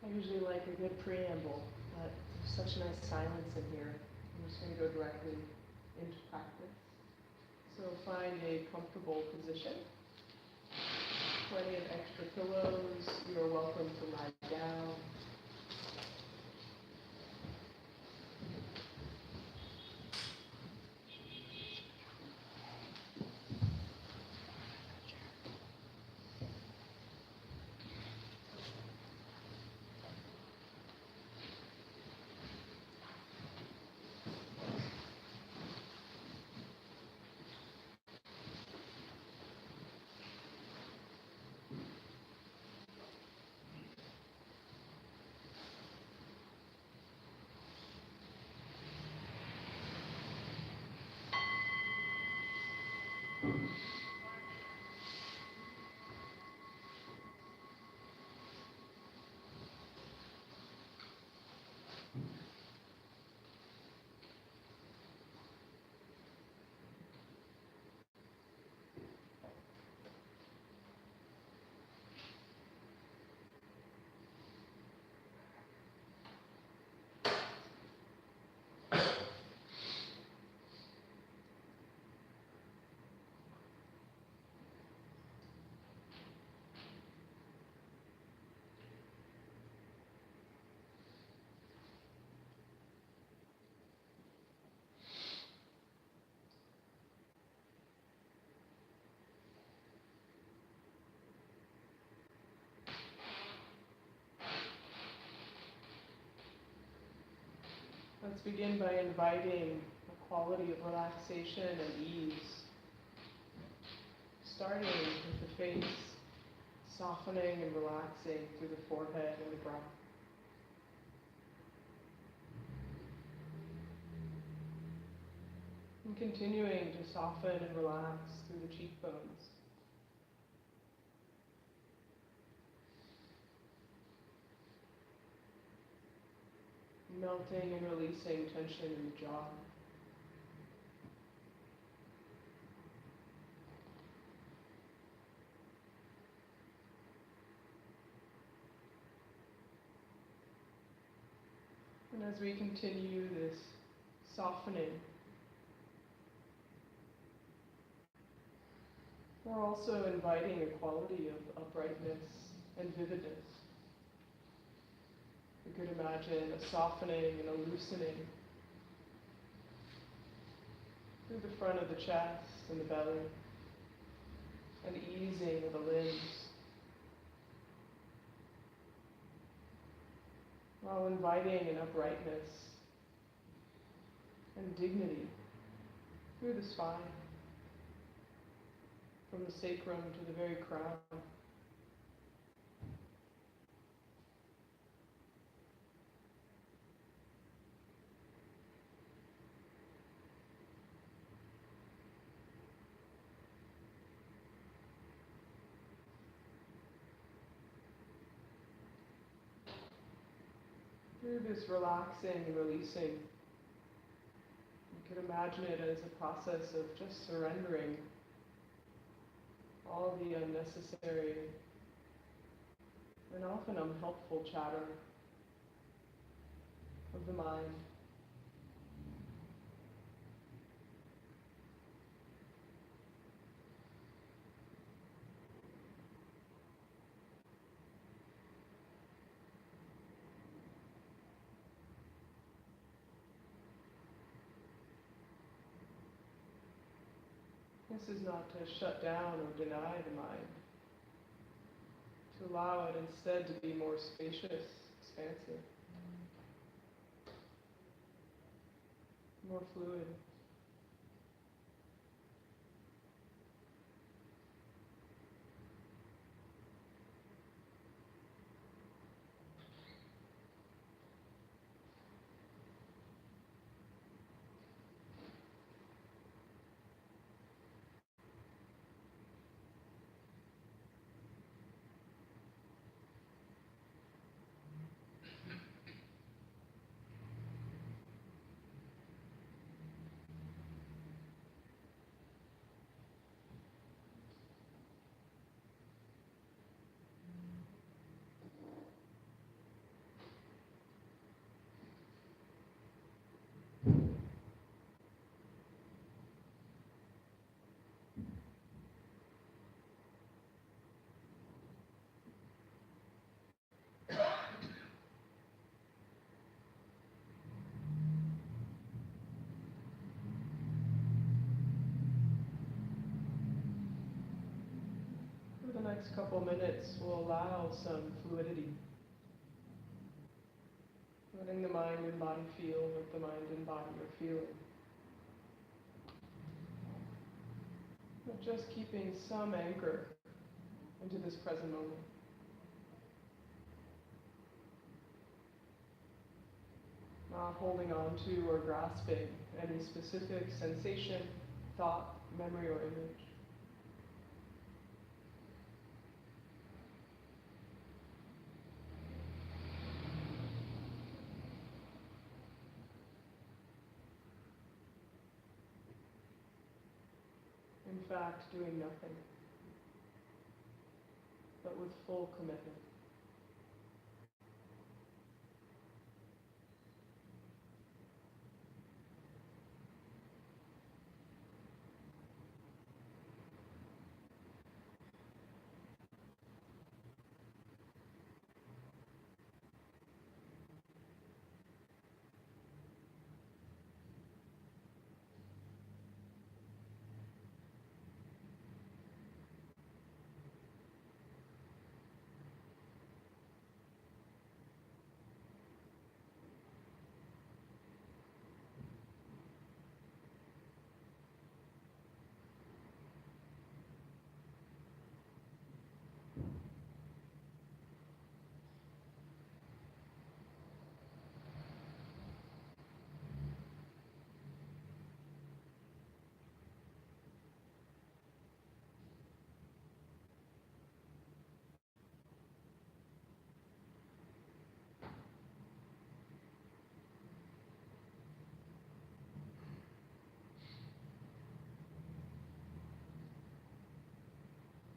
I usually like a good preamble, but there's such nice silence in here. I'm just going to go directly into practice. So find a comfortable position. Plenty of extra pillows. You are welcome to lie down. Let's begin by inviting a quality of relaxation and ease, starting with the face, softening and relaxing through the forehead and the brow. And continuing to soften and relax through the cheekbones. Melting and releasing tension in the jaw. And as we continue this softening, we're also inviting a quality of uprightness and vividness. We could imagine a softening and a loosening through the front of the chest and the belly, an easing of the limbs, while inviting an uprightness and dignity through the spine, from the sacrum to the very crown. Through this relaxing and releasing, you could imagine it as a process of just surrendering all the unnecessary and often unhelpful chatter of the mind. This is not to shut down or deny the mind, to allow it instead to be more spacious, expansive, more fluid. next couple minutes, we'll allow some fluidity. Letting the mind and body feel what the mind and body are feeling. But just keeping some anchor into this present moment. Not holding on to or grasping any specific sensation, thought, memory, or image. In fact, doing nothing, but with full commitment.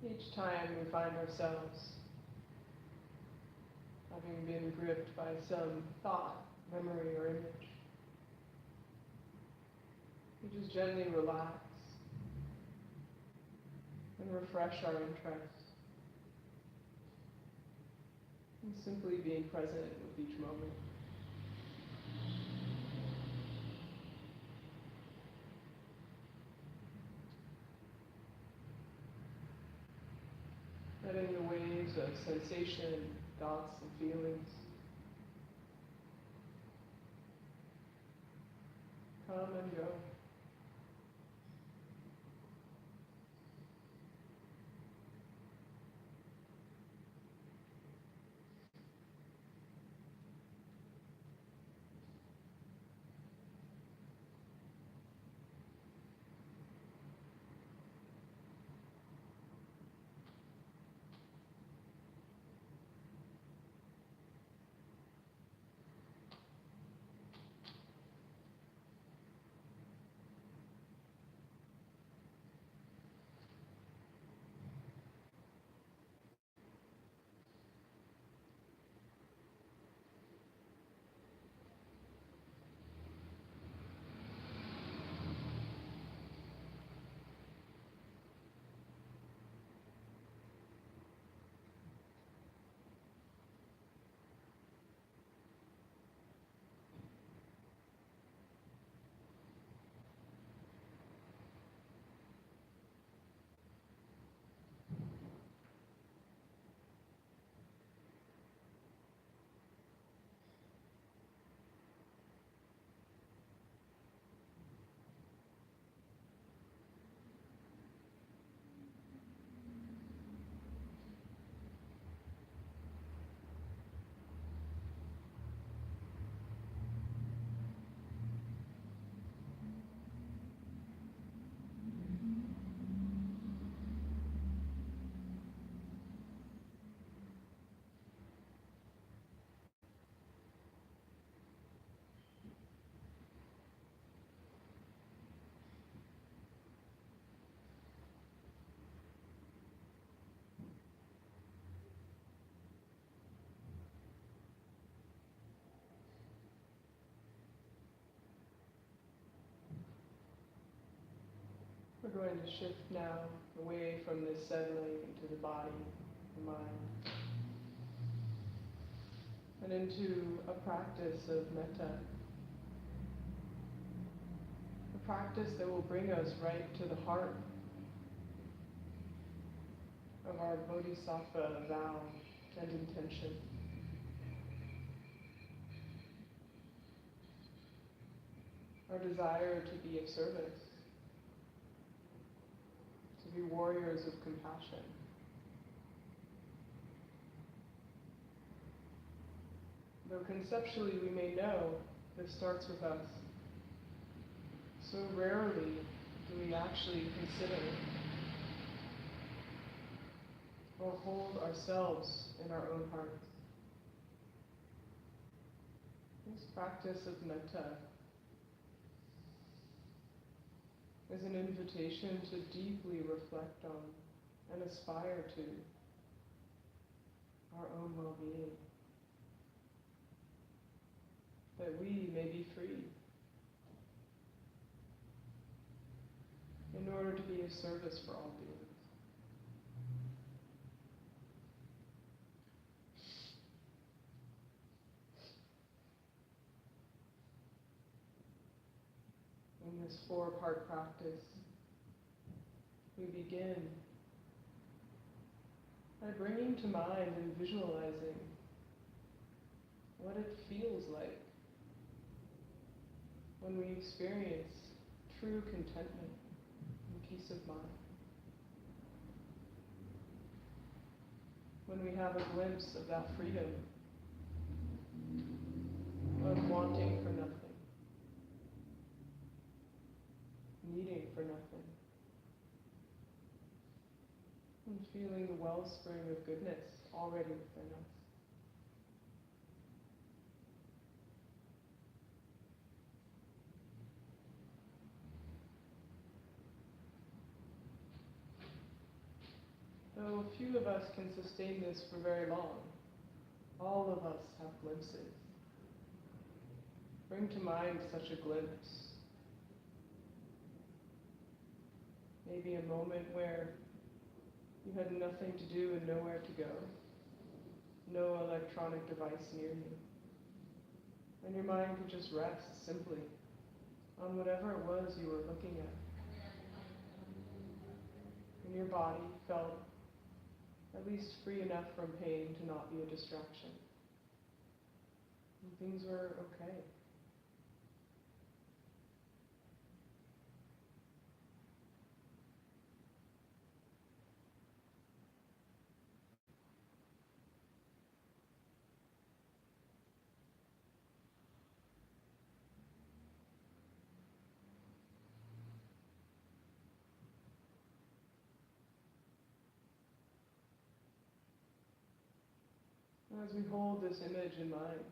Each time we find ourselves having been gripped by some thought, memory, or image, we just gently relax and refresh our interest, and simply being present with each moment. Letting the waves of sensation, thoughts, and feelings come and go. We're going to shift now away from this settling into the body, the mind, and into a practice of metta. A practice that will bring us right to the heart of our Bodhisattva vow and intention. Our desire to be of service, to be warriors of compassion. Though conceptually we may know this starts with us, so rarely do we actually consider or hold ourselves in our own hearts. This practice of metta is an invitation to deeply reflect on and aspire to our own well-being, that we may be free in order to be of service for all beings. In this 4-part practice, we begin by bringing to mind and visualizing what it feels like when we experience true contentment and peace of mind. When we have a glimpse of that freedom of wanting for nothing, needing for nothing, and feeling the wellspring of goodness already within us. Though few of us can sustain this for very long, all of us have glimpses. Bring to mind such a glimpse. Maybe a moment where you had nothing to do and nowhere to go. No electronic device near you. And your mind could just rest simply on whatever it was you were looking at. And your body felt at least free enough from pain to not be a distraction. And things were okay. As we hold this image in mind,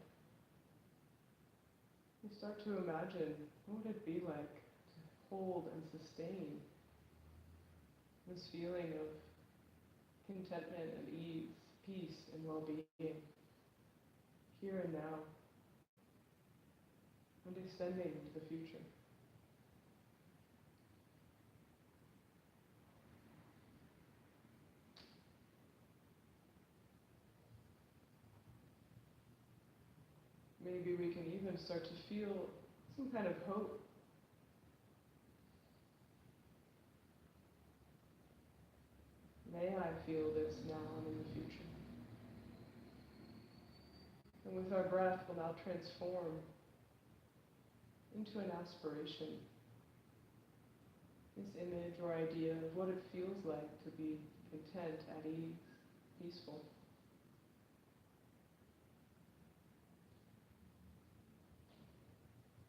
we start to imagine what would it be like to hold and sustain this feeling of contentment and ease, peace and well-being here and now, and extending to the future. Maybe we can even start to feel some kind of hope. May I feel this now and in the future. And with our breath, we'll now transform into an aspiration, this image or idea of what it feels like to be content, at ease, peaceful.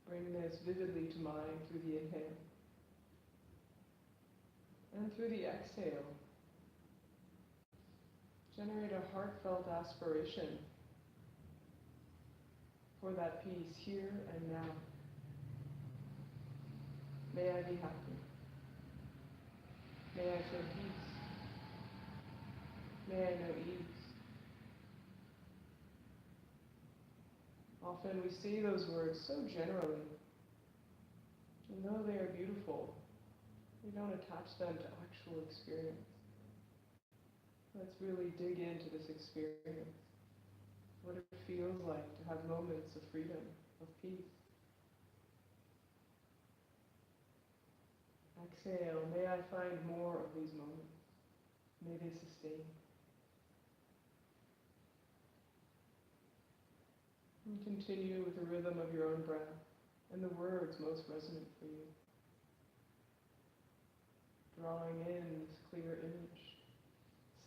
Bring this vividly to mind through the inhale. And through the exhale, generate a heartfelt aspiration for that peace here and now. May I be happy. May I feel peace. May I know ease. Often we say those words so generally, and though they are beautiful, we don't attach them to actual experience. Let's really dig into this experience, what it feels like to have moments of freedom, of peace. Exhale, may I find more of these moments. May they sustain. And continue with the rhythm of your own breath and the words most resonant for you. Drawing in this clear image,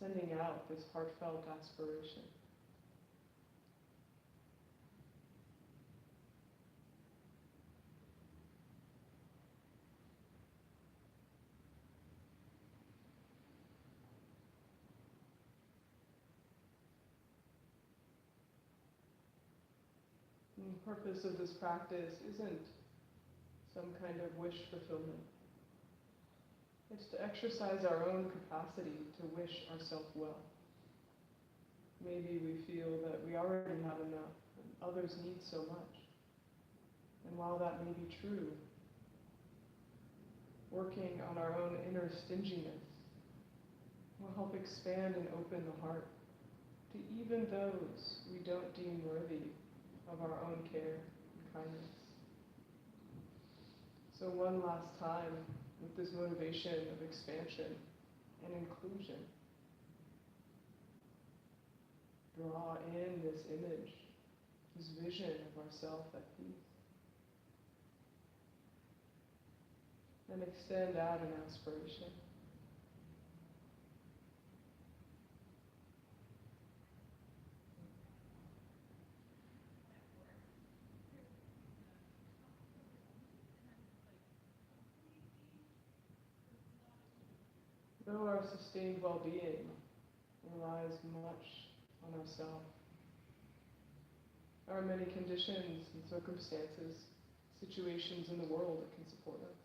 sending out this heartfelt aspiration. And the purpose of this practice isn't some kind of wish fulfillment. It's to exercise our own capacity to wish ourselves well. Maybe we feel that we already have enough and others need so much. And while that may be true, working on our own inner stinginess will help expand and open the heart to even those we don't deem worthy of our own care and kindness. So one last time, with this motivation of expansion and inclusion, draw in this image, this vision of ourself at peace, and extend out an aspiration. Though our sustained well-being relies much on ourselves, there are many conditions and circumstances, situations in the world that can support us.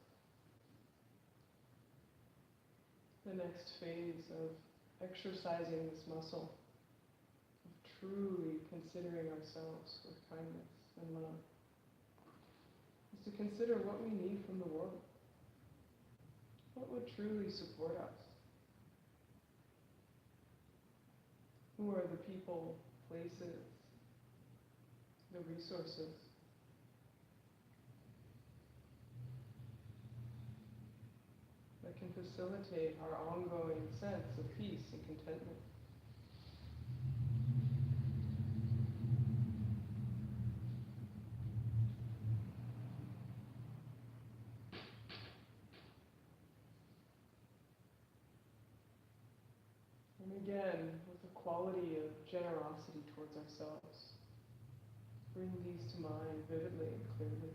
The next phase of exercising this muscle, of truly considering ourselves with kindness and love, is to consider what we need from the world. What would truly support us? Who are the people, places, the resources that can facilitate our ongoing sense of peace and contentment? And again, with a quality of generosity towards ourselves, bring these to mind vividly and clearly.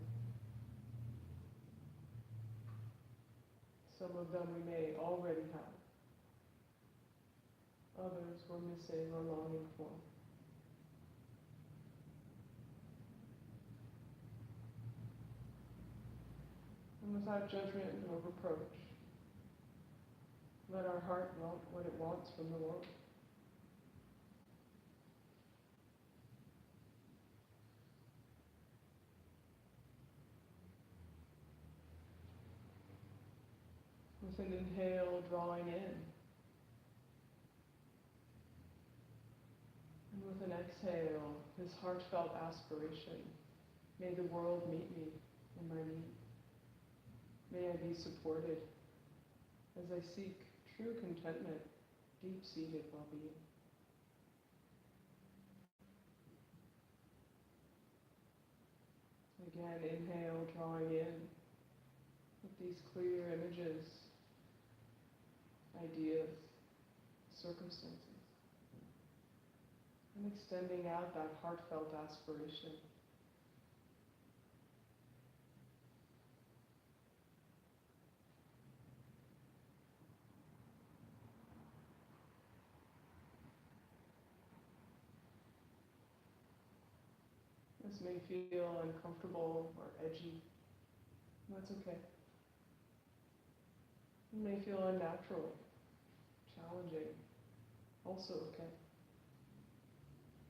Some of them we may already have. Others we're missing or longing for. And without judgment or reproach, let our heart want what it wants from the world. With an inhale, drawing in. And with an exhale, this heartfelt aspiration. May the world meet me in my need. May I be supported as I seek true contentment, deep-seated well-being. Again, inhale, drawing in with these clear images, ideas, circumstances, and extending out that heartfelt aspiration. This may feel uncomfortable or edgy. That's okay. It may feel unnatural, challenging. Also okay.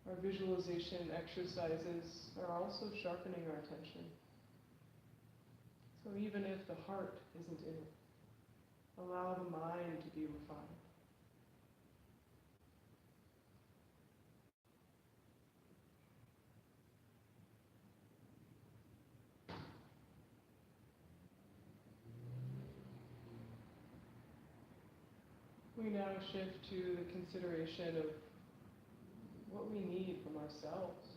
Our visualization exercises are also sharpening our attention. So even if the heart isn't in it, allow the mind to be refined. We now shift to the consideration of what we need from ourselves.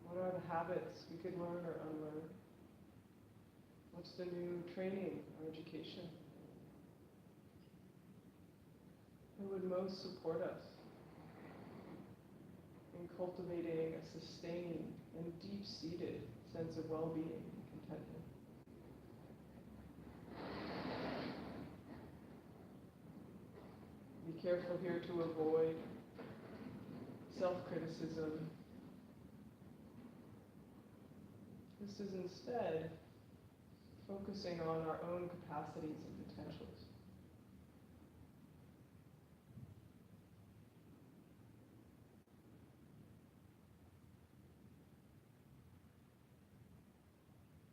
What are the habits we could learn or unlearn? What's the new training or education that would most support us in cultivating a sustained and deep-seated sense of well-being and contentment? Be careful here to avoid self-criticism. This is instead focusing on our own capacities and potentials.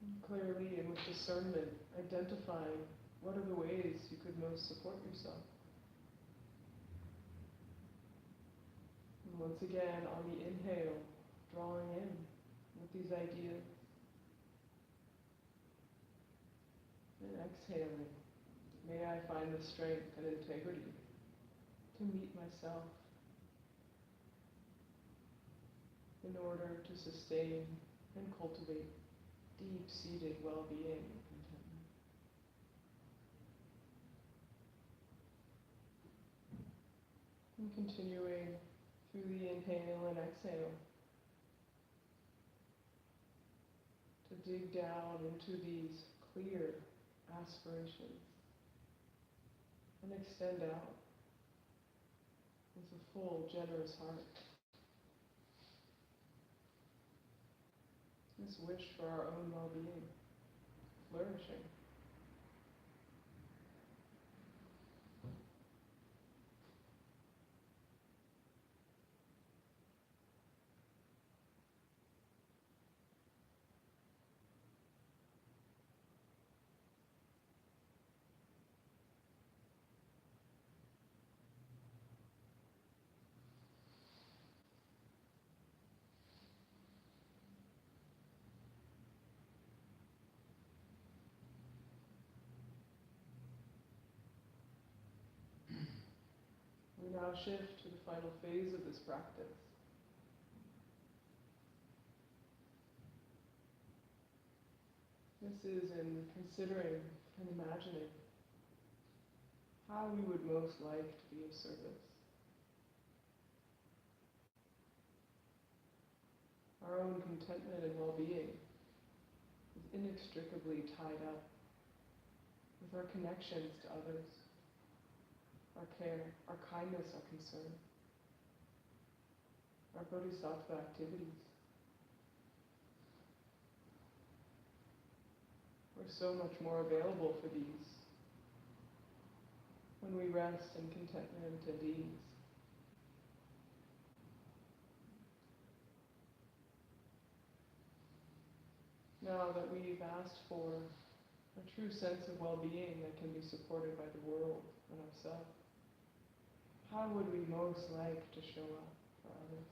And clearly and with discernment, identifying what are the ways you could most support yourself. And once again, on the inhale, drawing in with these ideas. And exhaling, may I find the strength and integrity to meet myself in order to sustain and cultivate deep-seated well-being and contentment. And continuing through the inhale and exhale to dig down into these clear aspirations and extend out with a full, generous heart. This wish for our own well-being, flourishing. We now shift to the final phase of this practice. This is in considering and imagining how we would most like to be of service. Our own contentment and well-being is inextricably tied up with our connections to others, our care, our kindness, our concern, our Bodhisattva activities. We're so much more available for these when we rest in contentment and ease. Now that we've asked for a true sense of well-being that can be supported by the world and ourselves, how would we most like to show up for others?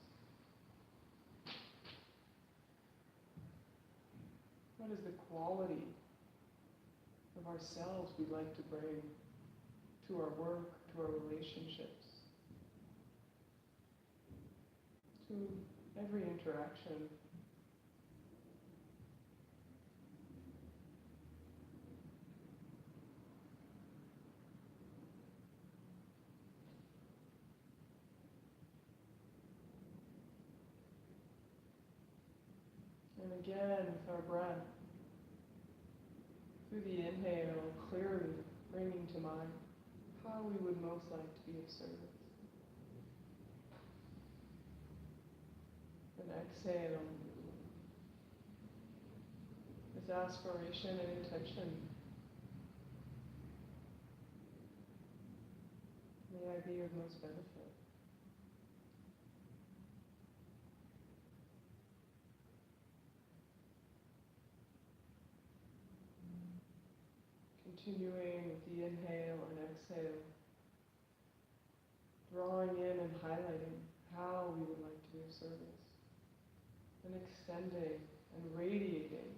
What is the quality of ourselves we'd like to bring to our work, to our relationships, to every interaction? And again, with our breath, through the inhale, clearly bringing to mind how we would most like to be of service. And exhale, this aspiration and intention. May I be of most benefit. Continuing with the inhale and exhale, drawing in and highlighting how we would like to be of service, and extending and radiating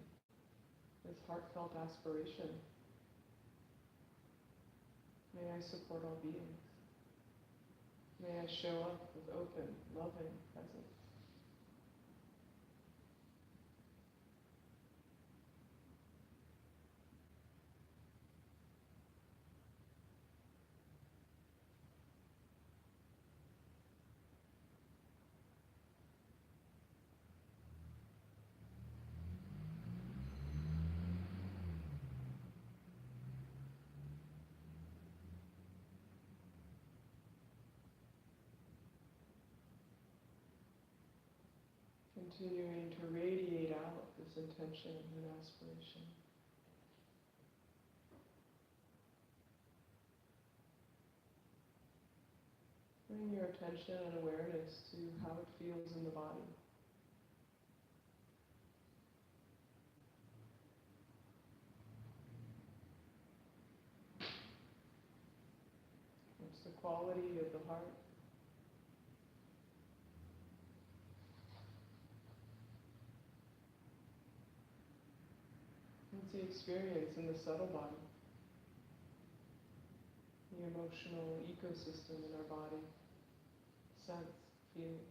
this heartfelt aspiration May I support all beings. May I show up with open, loving presence. Continuing to radiate out this intention and aspiration. Bring your attention and awareness to how it feels in the body. What's the quality of the heart? What's the experience in the subtle body? The emotional ecosystem in our body, sense, feelings.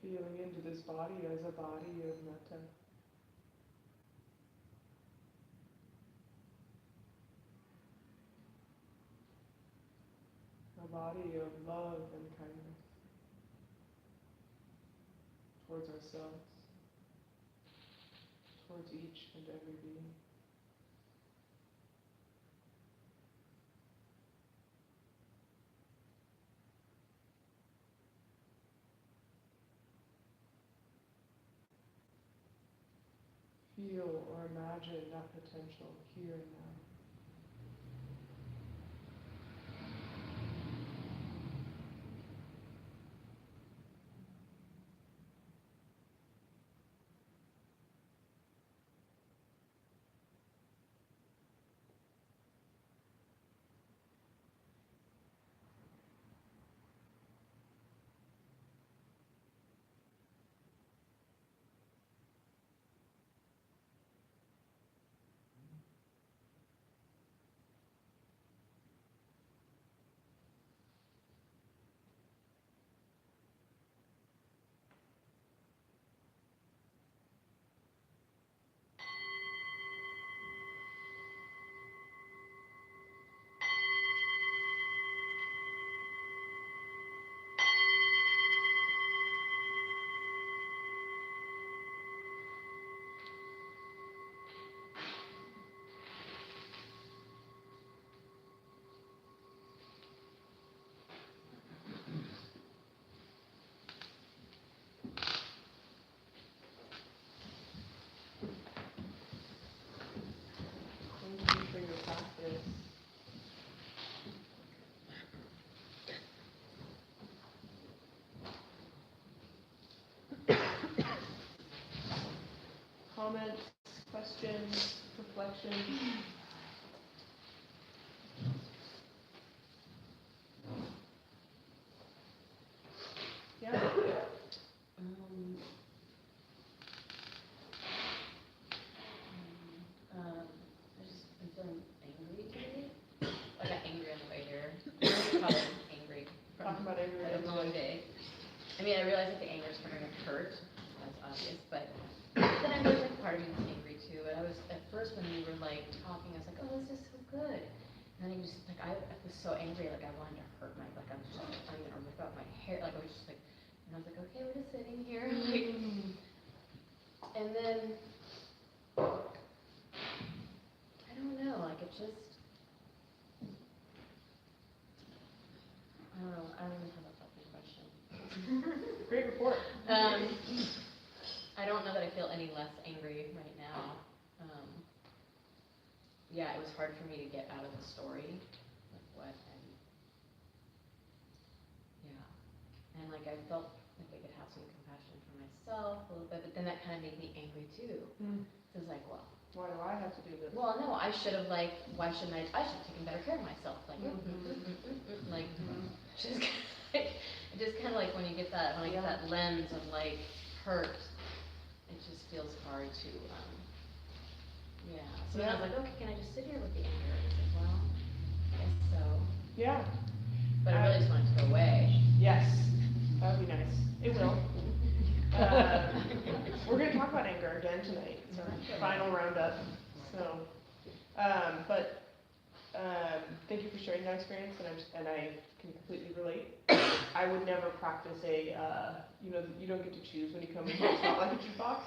Feeling into this body as a body of metta. A body of love and kindness towards ourselves, towards each and every being. Feel or imagine that potential here and now. Thank you for your practice. Comments, questions, reflections? Yeah. I'm feeling angry today. I got angry on the way here. Probably angry Talk from about anger. a long day. I mean, I realize that the anger is coming from hurt. That's obvious, but then I realized like part of me was angry too. And I was at first when we were like talking, I was like, oh, this is so good. And then I just like I was so angry, like I wanted to hurt my like I was just like I'm gonna rip out my hair. Like I was just like, and I was like, okay, we're just sitting here, like, and then. I don't know, like it just, I don't know, I don't even have a fucking question. Great report. I don't know that I feel any less angry right now. Yeah, it was hard for me to get out of the story, like what, and yeah, and like like I felt like I could have some compassion for myself a little bit, but then that kind of made me angry too. So it's like, well, why do I have to do this? well, no, I should have like, why shouldn't I should have taken better care of myself, like, like, just kind of like when you get that, when I get that lens of like hurt, it just feels hard to, yeah. So then I was like, okay, can I just sit here with the anger? And I said, well, I guess so. Yeah. But I really just want it to go away. Yes, that would be nice. It will. We're going to talk about anger again tonight. It's our final roundup. So, thank you for sharing that experience, and I can completely relate. I would never practice you don't get to choose when you come in here. It's not like a jukebox.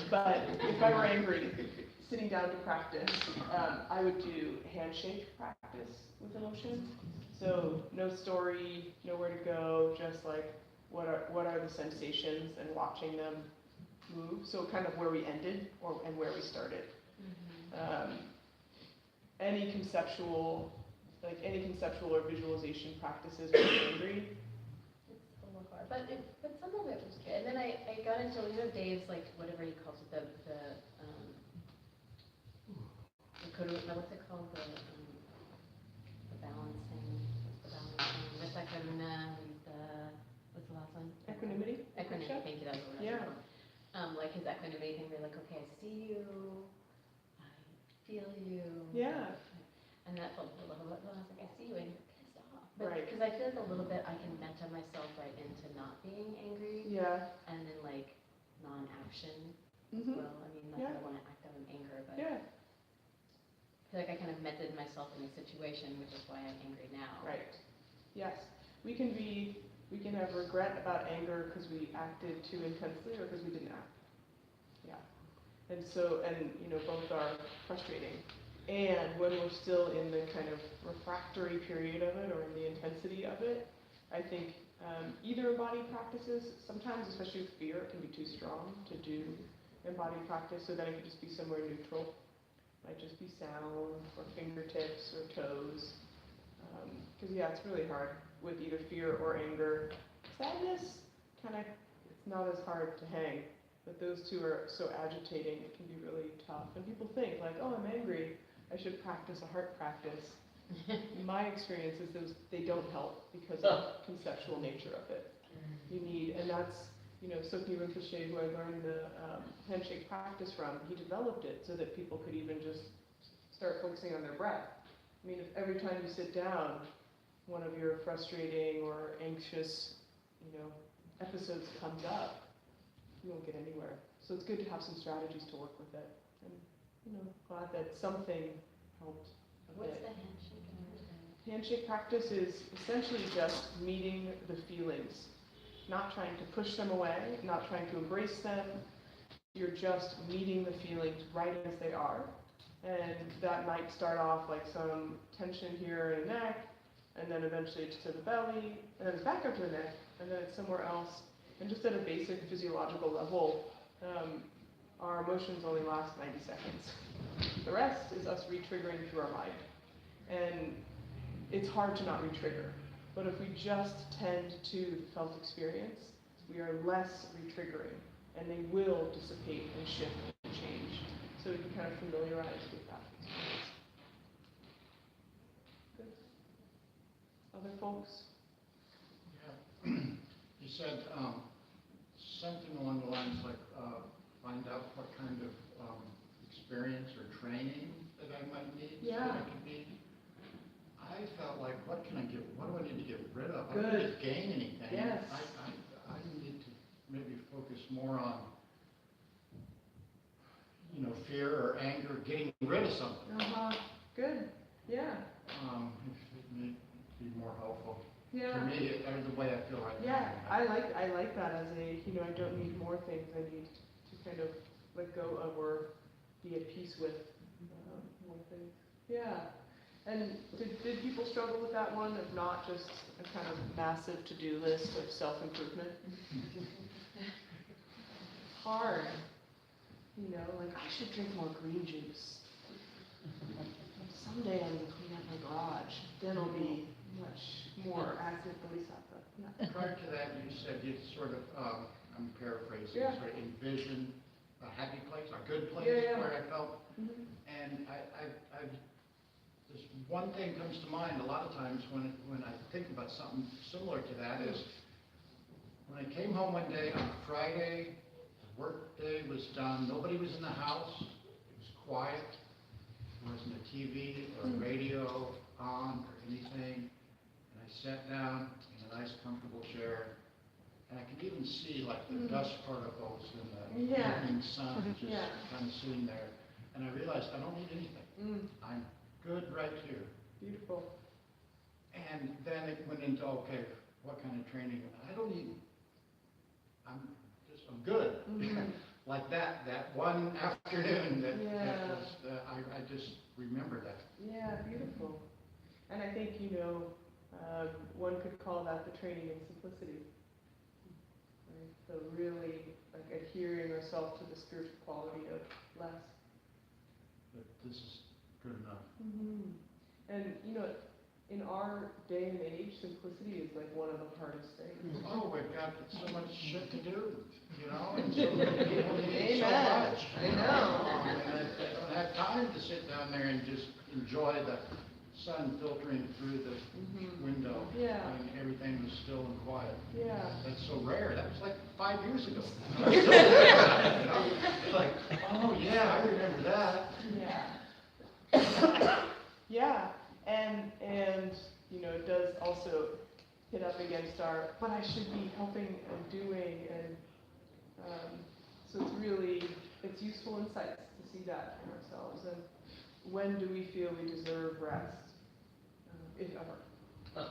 But if I were angry, sitting down to practice, I would do handshake practice with emotion. So no story, nowhere to go, just like what are the sensations and watching them move. So kind of where we ended and where we started. Any conceptual or visualization practices when you're angry. It's a little hard, but some of it was good. And then I got into Dave's like whatever he calls it, the what's it called, the balancing, what's the what's the last one? Equanimity. Equanimity. Thank you. That was what I was Yeah. like his equanimity thing. Where like, okay, I see you, I feel you. Yeah. And that felt a little bit. I was like, I see you, and you're pissed off. But Right. because I feel like a little bit, I can meta myself right into not being angry. Yeah. And then like non-action as well. I mean, not that I want to act out in anger, but yeah. I feel like I kind of meted myself in a situation, which is why I'm angry now. Right. Yes. We can have regret about anger because we acted too intensely or because we didn't act. Yeah. And so, both are frustrating. And when we're still in the kind of refractory period of it or in the intensity of it, I think either embodied practices, sometimes, especially with fear, it can be too strong to do embodied practice, so then it could just be somewhere neutral. Might just be sound or fingertips or toes. Because it's really hard with either fear or anger. Sadness, it's not as hard to hang, but those two are so agitating, it can be really tough. And people think like, oh, I'm angry, I should practice a heart practice. My experience is they don't help because of the conceptual nature of it. You need, and that's, Soki Rinpoche, who I learned the handshake practice from, he developed it so that people could even just start focusing on their breath. I mean, if every time you sit down, one of your frustrating or anxious, episodes comes up, you won't get anywhere. So it's good to have some strategies to work with it. And, glad that something helped a What's bit. the handshake? Handshake practice is essentially just meeting the feelings, not trying to push them away, not trying to embrace them. You're just meeting the feelings right as they are. And that might start off like some tension here in the neck, and then eventually it's to the belly, and then it's back up to the neck, and then it's somewhere else. And just at a basic physiological level, our emotions only last 90 seconds. The rest is us re-triggering through our mind. And it's hard to not re-trigger. But if we just tend to the felt experience, we are less re-triggering, and they will dissipate and shift and change. So we can kind of familiarize with that experience. Good. Other folks? Yeah. You said something along the lines like find out what kind of experience or training that I might need so I can be. I felt like, what do I need to get rid of? Good. I don't need to gain anything. Yes. I need to maybe focus more on, fear or anger, getting rid of something. Good. Yeah. It may be more helpful. Yeah. To me, the way I feel right now. Yeah, I like that as I don't need more things. I need to kind of let go of or be at peace with more things. Yeah. And did people struggle with that one of not just a kind of massive to-do list of self-improvement? Hard. Like I should drink more green juice. Someday I'm going to clean up my garage. Then I'll be much more active Bodhisattva. Prior to that, you said you sort of, I'm paraphrasing, Yeah. sort of envision a happy place, a good place Yeah, yeah. where I felt. Mhm. And this one thing comes to mind a lot of times when I think about something similar to that is when I came home one day on Friday, the work day was done, nobody was in the house, it was quiet, there wasn't a TV or a radio on or anything, and I sat down in a nice comfortable chair, and I could even see like the dust particles in the Yeah. evening sun just Yeah. kind of sitting there, and I realized I don't need anything. I'm good right here. Beautiful. And then it went into, okay, what kind of training? I don't need, I'm good. Like that one afternoon that Yeah. was, I just remember that. Yeah, beautiful. And I think, one could call that the training in simplicity. Right? So really like adhering ourselves to the spiritual quality of less. But this is good enough. And in our day and age, simplicity is like one of the hardest things. Oh, we've got so much shit to do, and so many people need so Amen. much. I know. And I don't have time to sit down there and just enjoy the sun filtering through the window. Yeah. And everything was still and quiet. Yeah. That's so rare. That was like 5 years ago. Like, oh yeah, I remember that. Yeah. Yeah. And it does also hit up against but I should be helping and doing, and so it's useful insights to see that in ourselves. And when do we feel we deserve rest, if ever? So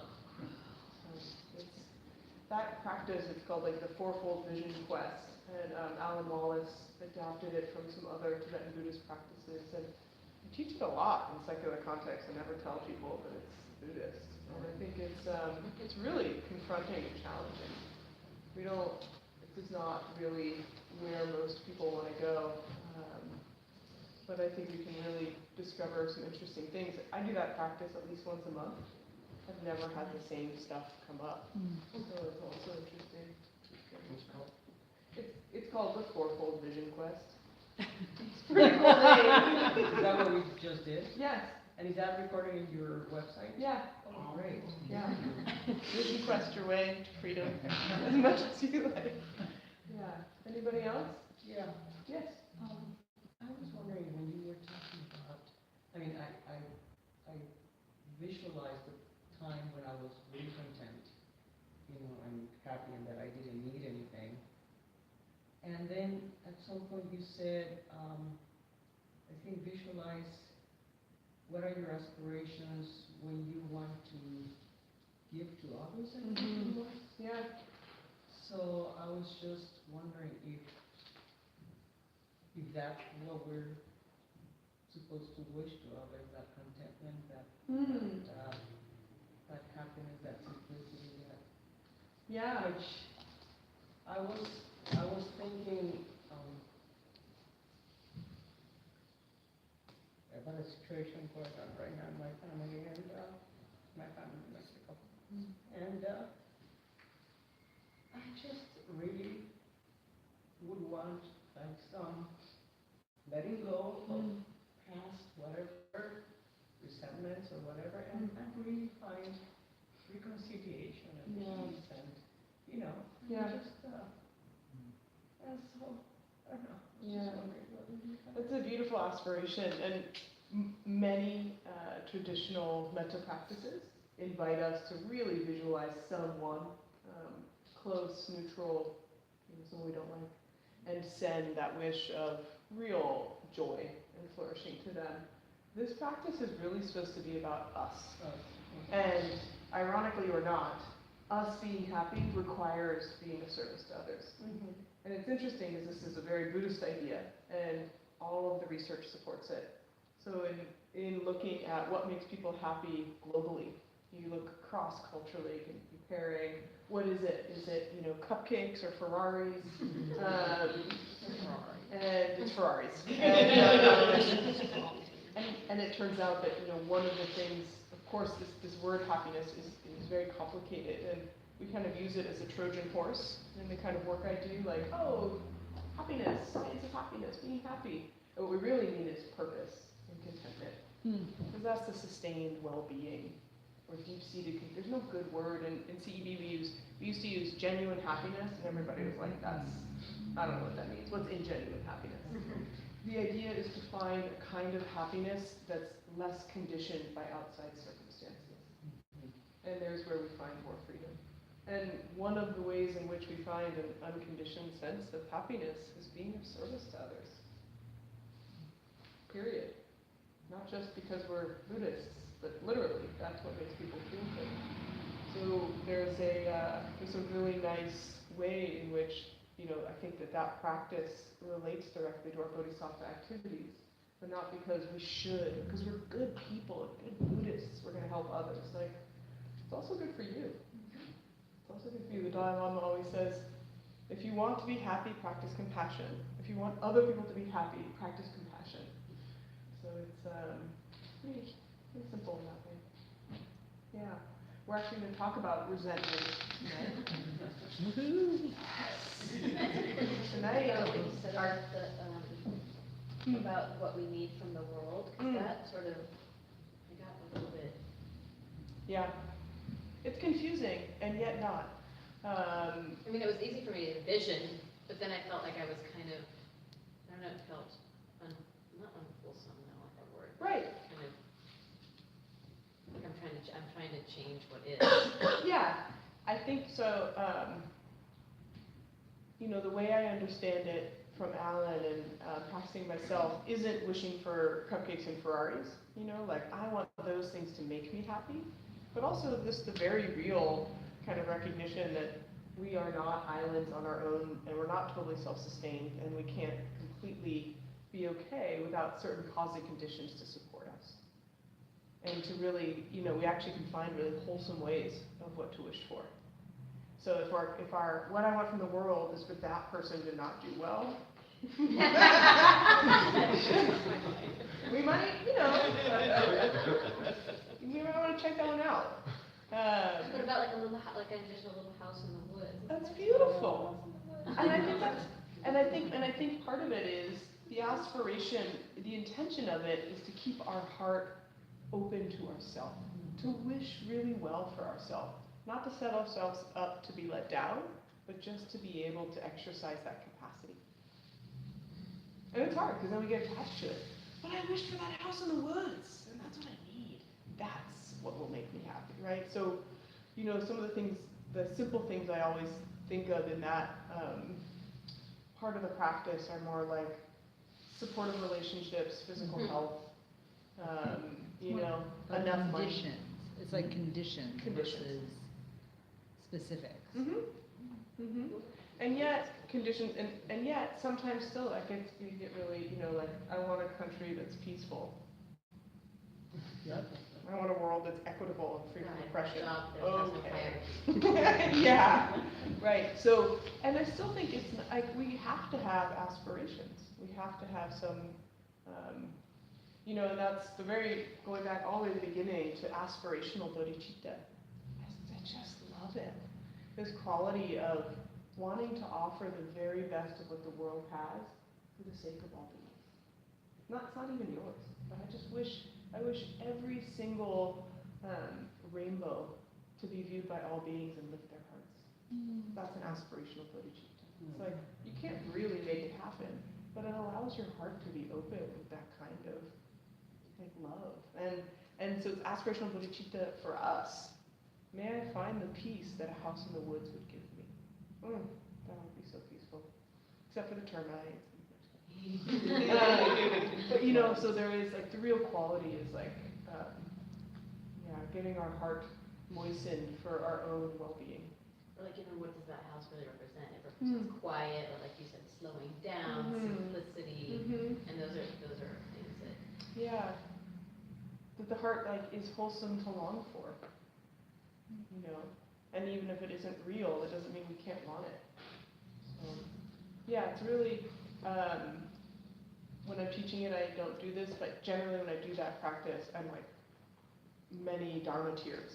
it's that practice. It's called like the Fourfold Vision Quest, and Alan Wallace adapted it from some other Tibetan Buddhist practices, and I teach it a lot in secular context. I never tell people that it's Buddhist, and I think it's really confronting and challenging. This is not really where most people want to go, but I think we can really discover some interesting things. I do that practice at least once a month. I've never had the same stuff come up, so it's also interesting. What's it called? It's called the Fourfold Vision Quest. It's a pretty cool name. Is that what we just did? Yes. And is that recorded in your website? Yeah. Oh, great. Yeah. Vision quest your way to freedom as much as you like. Yeah. Anybody else? Yeah. Yes. I was wondering when you were talking about, I visualized the time when I was really content, and happy and that I didn't need anything. And then at some point you said, I think visualize what are your aspirations when you want to give to others, I think it was. Yeah. So I was just wondering if that's what we're supposed to wish to others, that contentment, that happiness, that simplicity, Yeah. which I was thinking about a situation going on right now in my family and my family in Mexico. And I just really would want like some letting go of past whatever resentments or whatever, and really find reconciliation and peace, and just and so I don't know. Yeah. Just wondering what would be That's a beautiful aspiration, and many traditional metta practices invite us to really visualize someone close, neutral, someone we don't like, and send that wish of real joy and flourishing to them. This practice is really supposed to be about us. And ironically or not, us being happy requires being of service to others. And it's interesting because this is a very Buddhist idea, and all of the research supports it. So in looking at what makes people happy globally, you look cross-culturally, comparing, what is it? Is it, cupcakes or Ferraris? And it's Ferraris. And it turns out that, one of the things, of course, this word happiness is very complicated, and we kind of use it as a Trojan horse in the kind of work I do, like, oh, happiness, science of happiness, being happy. And what we really mean is purpose and contentment. Because that's the sustained well-being or deep-seated, there's no good word. In CEB we used to use genuine happiness, and everybody was like, that's, I don't know what that means. What's ingenuine happiness? The idea is to find a kind of happiness that's less conditioned by outside circumstances. And there's where we find more freedom. And one of the ways in which we find an unconditioned sense of happiness is being of service to others. Period. Not just because we're Buddhists, but literally, that's what makes people feel good. So there's a really nice way in which, I think that practice relates directly to our Bodhisattva activities, but not because we should, because we're good people, good Buddhists, we're going to help others. Like, it's also good for you. It's also good for you. The Dalai Lama always says, if you want to be happy, practice compassion. If you want other people to be happy, practice compassion. So it's pretty simple in that way. Yeah. We're actually going to talk about resentment tonight. Tonight, Start about what we need from the world, because that sort of, I got a little bit. Yeah. It's confusing, and yet not. I mean, it was easy for me to envision, but then I felt like I was kind of, I don't know, it felt not unwholesome, I don't like that word. Right. Kind of, like I'm trying to change what is. Yeah, I think so. The way I understand it from Alan and practicing myself isn't wishing for cupcakes and Ferraris. Like I want those things to make me happy, but also the very real kind of recognition that we are not islands on our own, and we're not totally self-sustained, and we can't completely be okay without certain causal conditions to support us. And to really, we actually can find really wholesome ways of what to wish for. So if what I want from the world is for that person to not do well, we might, we might want to check that one out. What about like I envision a little house in the woods? That's beautiful. And I think part of it is the aspiration, the intention of it is to keep our heart open to ourselves, to wish really well for ourselves, not to set ourselves up to be let down, but just to be able to exercise that capacity. And it's hard because then we get attached to it. But I wish for that house in the woods, and that's what I need. That's what will make me happy, right? So, some of the things, the simple things I always think of in that part of the practice are more like supportive relationships, physical health, enough conditions. money. It's like conditions versus specifics. And yet conditions, and yet sometimes still you get really, like I want a country that's peaceful. I want a world that's equitable and free from oppression. Okay. Yeah, right. So, and I still think it's like we have to have aspirations. We have to have some, and that's going back all the way to the beginning to aspirational bodhicitta. I just love it. This quality of wanting to offer the very best of what the world has for the sake of all beings. It's not even yours, but I wish every single rainbow to be viewed by all beings and lift their hearts. That's an aspirational bodhicitta. It's like, you can't really make it happen, but it allows your heart to be open with that kind of love. And so it's aspirational bodhicitta for us. May I find the peace that a house in the woods would give me. That would be so peaceful. Except for the termites. But so there is the real quality is getting our heart moistened for our own well-being. Or what does that house really represent? It represents quiet, or like you said, slowing down, simplicity, and those are things that. That the heart is wholesome to long for. And even if it isn't real, it doesn't mean we can't want it. So, it's really. When I'm teaching it, I don't do this, but generally when I do that practice, I'm many Dharma tears,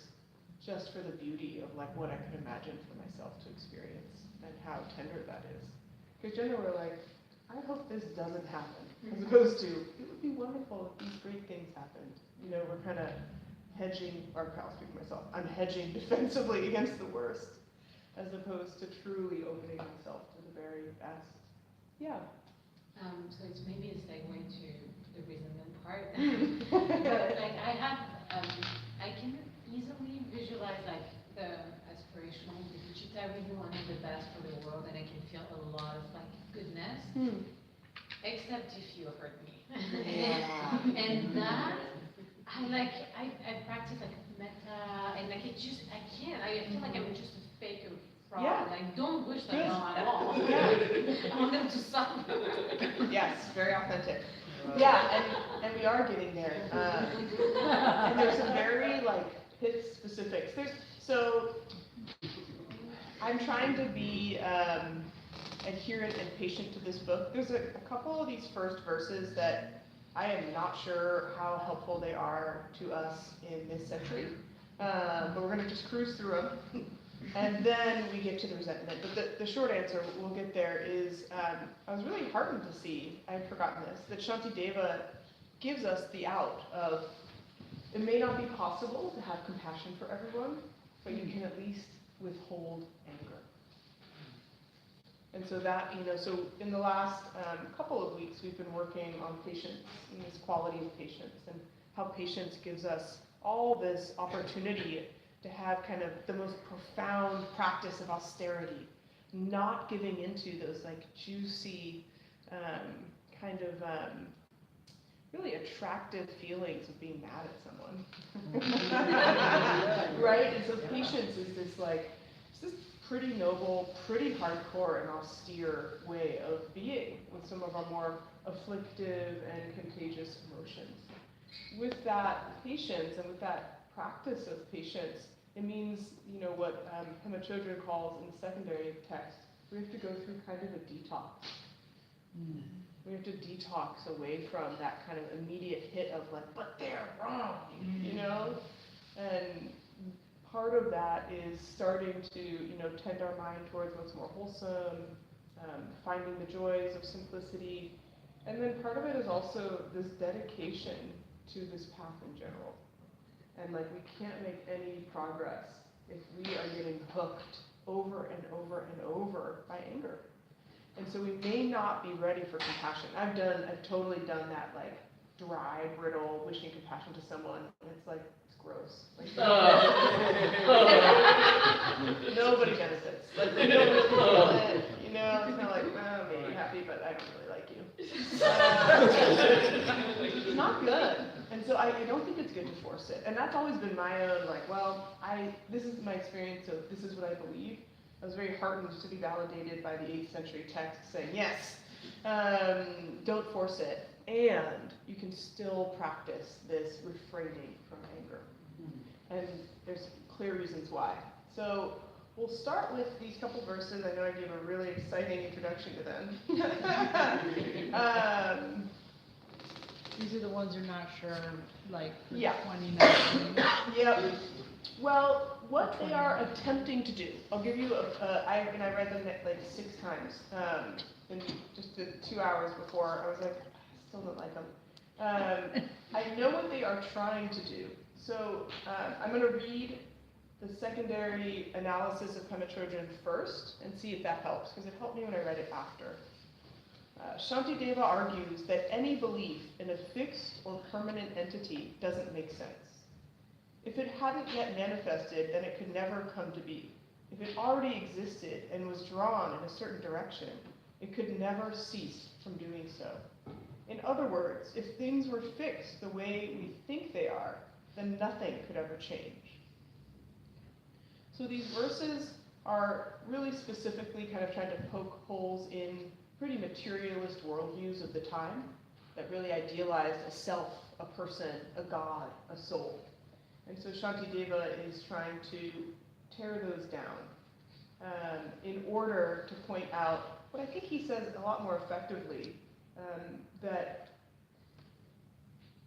just for the beauty of like what I could imagine for myself to experience and how tender that is. Because generally we're like, I hope this doesn't happen, as opposed to, it would be wonderful if these great things happened. You know, we're kind of hedging, or I'll speak for myself, I'm hedging defensively against the worst, as opposed to truly opening myself to the very best. Yeah. So it's maybe a segue to the resentment part. But like I can easily visualize like the aspirational, the Bodhisattva, really wanting the best for the world, and I can feel a lot of like goodness, except if you hurt me. Yeah. And that I practice like metta, and like it just I can't. I feel like I'm just a fake fraud. Yeah. And I don't wish them Good. on at all. Yeah. I want them to suffer. Yes, very authentic. Yeah, and we are getting there. And there's some very like hit specifics. So I'm trying to be adherent and patient to this book. There's a couple of these first verses that I am not sure how helpful they are to us in this century, but we're going to just cruise through them. And then we get to the resentment. But the short answer, we'll get there, is I was really heartened to see, I had forgotten this, that Shantideva gives us the out of, it may not be possible to have compassion for everyone, but you can at least withhold anger. And so that, so in the last couple of weeks, we've been working on patience and this quality of patience and how patience gives us all this opportunity to have kind of the most profound practice of austerity, not giving into those like juicy, kind of really attractive feelings of being mad at someone. Right? And so patience is this like, it's this pretty noble, pretty hardcore and austere way of being with some of our more afflictive and contagious emotions. With that patience and with that practice of patience, it means, what Pema Chodron calls in the secondary text, we have to go through kind of a detox. We have to detox away from that kind of immediate hit of like, but they're wrong, And part of that is starting to, tend our mind towards what's more wholesome, finding the joys of simplicity. And then part of it is also this dedication to this path in general. And like we can't make any progress if we are getting hooked over and over and over by anger. And so we may not be ready for compassion. I've totally done that like dry, brittle, wishing compassion to someone, and it's like, it's gross. Like, nobody benefits. Like they don't really feel it, it's kind of like, oh, maybe you're happy, but I don't really like you. It's not good. And so I don't think it's good to force it. And that's always been my own, like, well, this is my experience, so this is what I believe. I was very heartened to be validated by the 8th century text saying, yes, don't force it. And you can still practice this refraining from anger. And there's clear reasons why. So we'll start with these couple verses. I know I gave a really exciting introduction to them. These are the ones you're not sure, like, for Yeah. 2019. Yep. Well, what they are attempting to do, I'll give you I read them like 6 times in just the 2 hours before. I was like, I still don't like them. I know what they are trying to do. So I'm going to read the secondary analysis of Pema Chodron first and see if that helps, because it helped me when I read it after. Shantideva argues that any belief in a fixed or permanent entity doesn't make sense. If it hadn't yet manifested, then it could never come to be. If it already existed and was drawn in a certain direction, it could never cease from doing so. In other words, if things were fixed the way we think they are, then nothing could ever change. So these verses are really specifically kind of trying to poke holes in pretty materialist worldviews of the time that really idealized a self, a person, a god, a soul. And so Shantideva is trying to tear those down in order to point out what I think he says a lot more effectively, that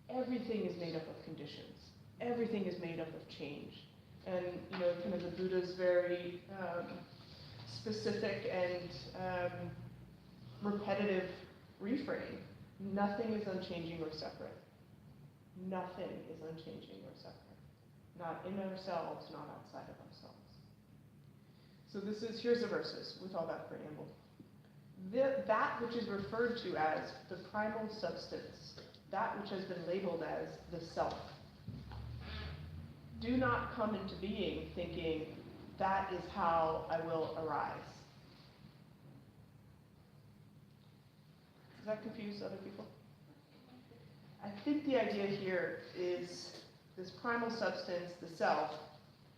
everything is made up of conditions. Everything is made up of change. and kind of the Buddha's very specific and repetitive refrain. Nothing is unchanging or separate. Nothing is unchanging or separate. Not in ourselves, not outside of ourselves. So here's the verses with all that preamble. That which is referred to as the primal substance, that which has been labeled as the self, do not come into being thinking, that is how I will arise. Does that confuse other people? I think the idea here is this primal substance, the self,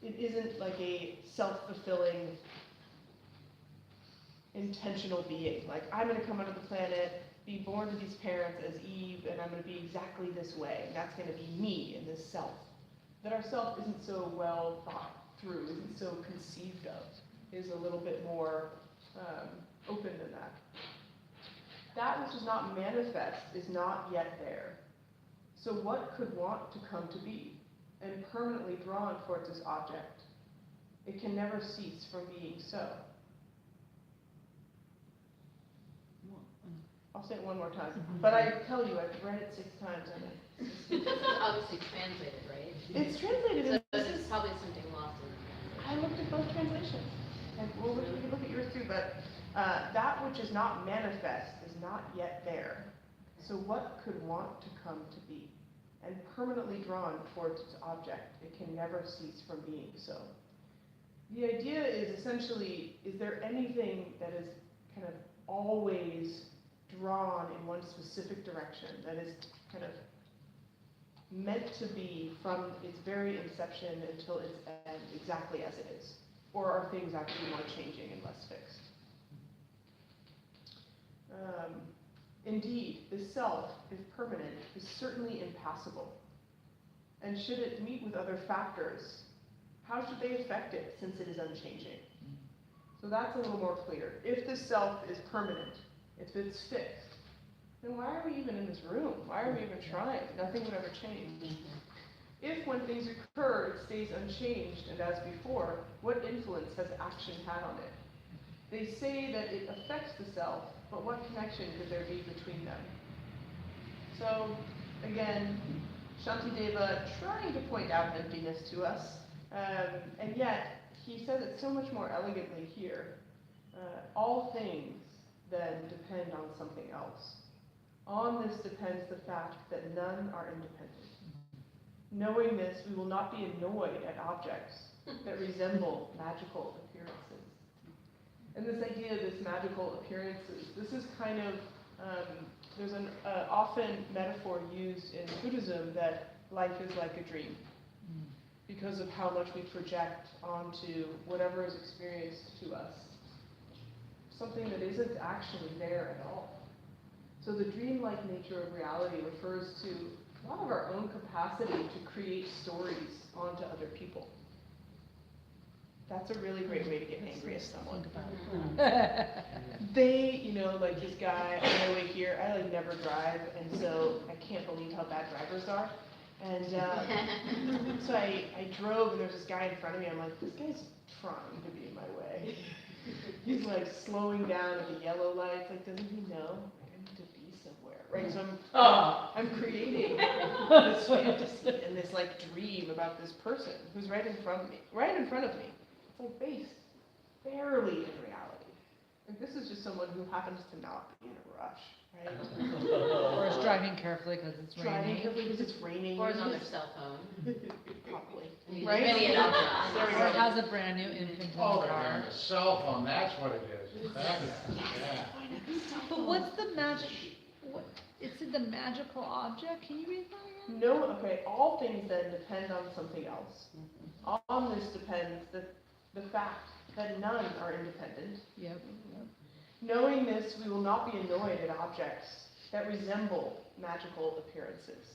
it isn't like a self-fulfilling, intentional being. Like, I'm going to come onto the planet, be born to these parents as Eve, and I'm going to be exactly this way. And that's going to be me in this self. That our self isn't so well thought through, isn't so conceived of, is a little bit more open than that. That which is not manifest is not yet there. So what could want to come to be, and permanently drawn towards this object? It can never cease from being so. I'll say it one more time, but I tell you, I've read it 6 times. It's obviously translated, right? It's translated. So there's probably something lost in the translation. I looked at both translations, and we can look at yours too, but that which is not manifest is not yet there. So what could want to come to be? And permanently drawn towards its object, it can never cease from being so. The idea is essentially, is there anything that is kind of always drawn in one specific direction, that is kind of meant to be from its very inception until its end exactly as it is? Or are things actually more changing and less fixed? Indeed, the self, if permanent, is certainly impassible. And should it meet with other factors, how should they affect it, since it is unchanging? So that's a little more clear. If the self is permanent, if it's fixed, then why are we even in this room? Why are we even trying? Nothing would ever change. If when things occur, it stays unchanged and as before, what influence has action had on it? They say that it affects the self, but what connection could there be between them? So, again, Shantideva trying to point out emptiness to us, and yet he says it so much more elegantly here. All things then depend on something else. On this depends the fact that none are independent. Knowing this, we will not be annoyed at objects that resemble magical appearances. And this idea of this magical appearances, this is kind of, there's an often metaphor used in Buddhism that life is like a dream because of how much we project onto whatever is experienced to us. Something that isn't actually there at all. So the dreamlike nature of reality refers to a lot of our own capacity to create stories onto other people. That's a really great way to get angry at someone. They, like this guy on my way here, I never drive, and so I can't believe how bad drivers are. And so I drove, and there's this guy in front of me. I'm like, this guy's trying to be in my way. He's slowing down at the yellow lights. Doesn't he know I need to be somewhere, right? So I'm creating this fantasy and this dream about this person who's right in front of me. It's based barely in reality. This is just someone who happens to not be in a rush, right? Or is driving carefully because it's raining. Driving carefully because it's raining. Or is on their cell phone. Probably. Right? There we Or go. has a brand new infant in Oh, the car. and a cell phone, that's what it is. Yeah. But what's the magic? It's the magical object. Can you read that again? No, okay, all things then depend on something else. On this depends the fact that none are independent. Yep. Knowing this, we will not be annoyed at objects that resemble magical appearances.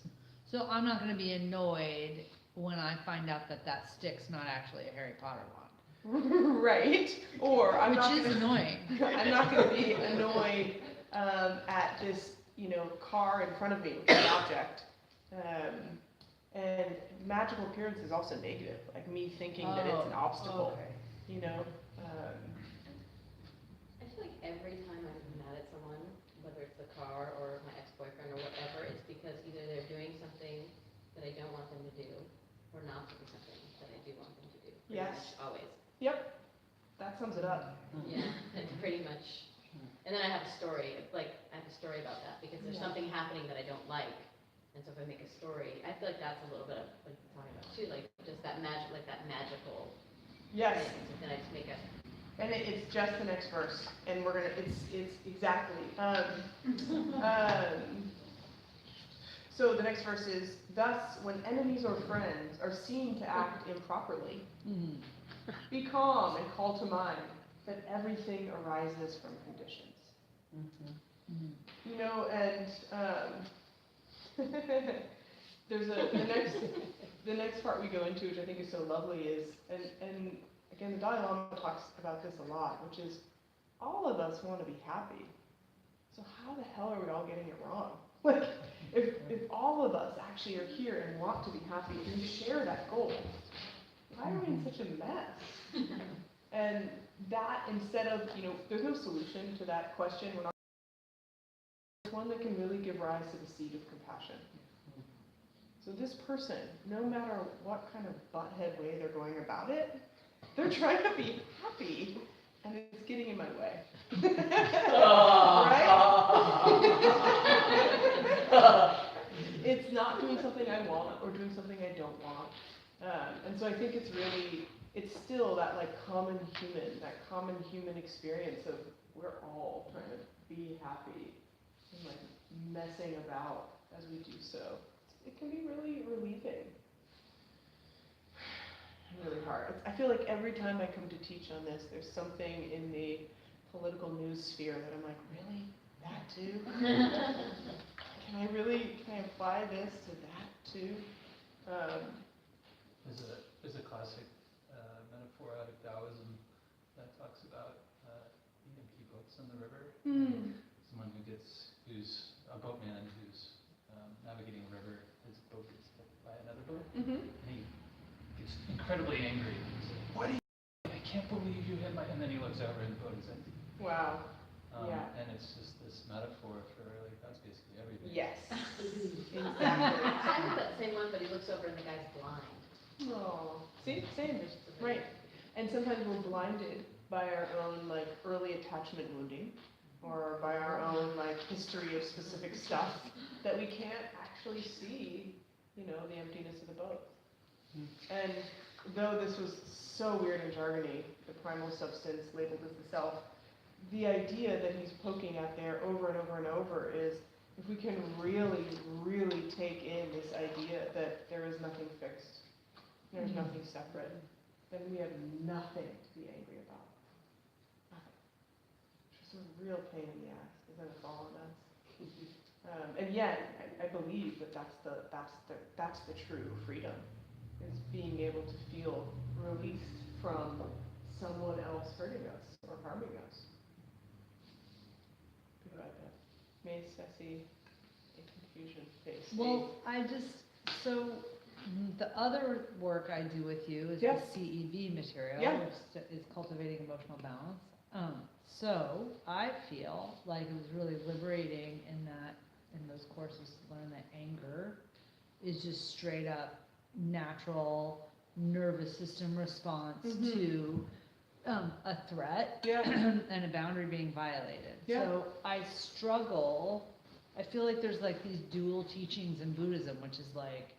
So I'm not going to be annoyed when I find out that stick's not actually a Harry Potter wand. Right. Or I'm Which not is gonna, annoying. I'm not going to be annoyed at this, car in front of me, with an object. And magical appearance is also negative, like me thinking that it's an obstacle, Okay. you know? I feel like every time I'm mad at someone, whether it's the car or my ex-boyfriend or whatever, it's because either they're doing something that I don't want them to do, or not doing something that I do want them to do. Pretty Yes. much always. Yep, that sums it up. Yeah, it's pretty much. And then I have a story, like, I have a story about that, because there's Yeah. something happening that I don't like. And so if I make a story, I feel like that's a little bit of what you're talking about too, like, just that magical Yes, thing. So then I just make a, and it's just the next verse, and we're gonna, it's exactly. So the next verse is, thus, when enemies or friends are seen to act improperly, be calm and call to mind that everything arises from conditions. You know, and there's the next part we go into, which I think is so lovely, is, and again, the Dalai Lama talks about this a lot, which is all of us want to be happy. So how the hell are we all getting it wrong? Like, if all of us actually are here and want to be happy and share that goal, why are we in such a mess? And that, instead of, you know, there's no solution to that question. We're not. There's one that can really give rise to the seed of compassion. So this person, no matter what kind of butthead way they're going about it, they're trying to be happy, and it's getting in my way. Right? It's not doing something I want or doing something I don't want. And so I think it's really, it's still that like common human experience of we're all trying to be happy and like messing about as we do so. It can be really relieving. Really hard. I feel like every time I come to teach on this, there's something in the political news sphere that I'm like, really? That too? Can I apply this to that too? There's a classic metaphor out of Taoism that talks about empty boats on the river. Someone who's a boatman who's navigating a river, his boat gets hit by another boat, and he gets incredibly angry. He's like, "What are you? I can't believe you hit my..." And then he looks over and the boat is empty. Wow. Yeah. And it's just this metaphor for like that's basically everything. Yes. Exactly. kind of that same one, but he looks over and the guy's blind. Oh, see, same, right. And sometimes we're blinded by our own like early attachment wounding, or by our own like history of specific stuff that we can't actually see, you know, the emptiness of the boat. And though this was so weird and jargony, the primal substance labeled as the self, the idea that he's poking at there over and over and over is, if we can really, really take in this idea that there is nothing fixed, there's nothing separate, then we have nothing to be angry about. Nothing. It's just a real pain in the ass, because then it's all on us. And yet, I believe that that's the true freedom, is being able to feel released from someone else hurting us or harming us. Think about that. Mace, I see a confusion face. Well, so the other work I do with you is Yeah. the CEB material, Yeah. which is cultivating emotional balance. So I feel like it was really liberating in those courses to learn that anger is just straight up natural nervous system response to a threat and a boundary being violated. Yeah. So I struggle. I feel like there's like these dual teachings in Buddhism, which is like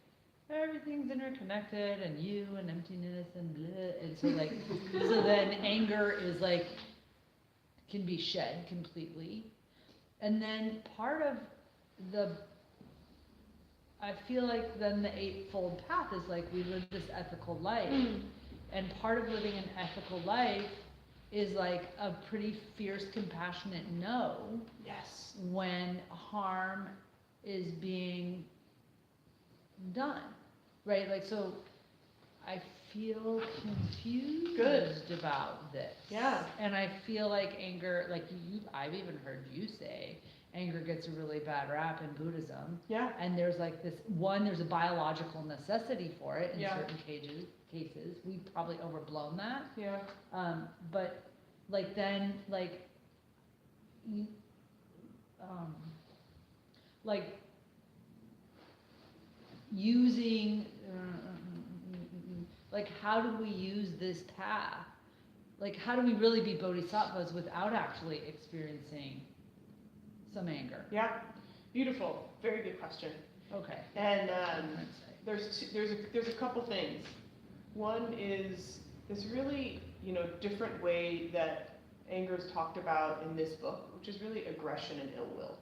everything's interconnected and you and emptiness and blah. And so like, so then anger is like, can be shed completely. And then part of I feel like then the Eightfold Path is like we live this ethical life. And part of living an ethical life is like a pretty fierce, compassionate no. Yes. When harm is being done, right? Like, so I feel confused about this. Yeah. And I feel like anger, like I've even heard you say, anger gets a really bad rap in Buddhism. Yeah. And there's like this, there's a biological necessity for it in Yeah. certain cases. We've probably overblown that. Yeah. But like then, like, like using, like how do we use this path? Like how do we really be bodhisattvas without actually experiencing some anger? Yeah. Beautiful. Very good question. Okay. And I'm trying to say. there's a couple things. One is this really, different way that anger is talked about in this book, which is really aggression and ill will.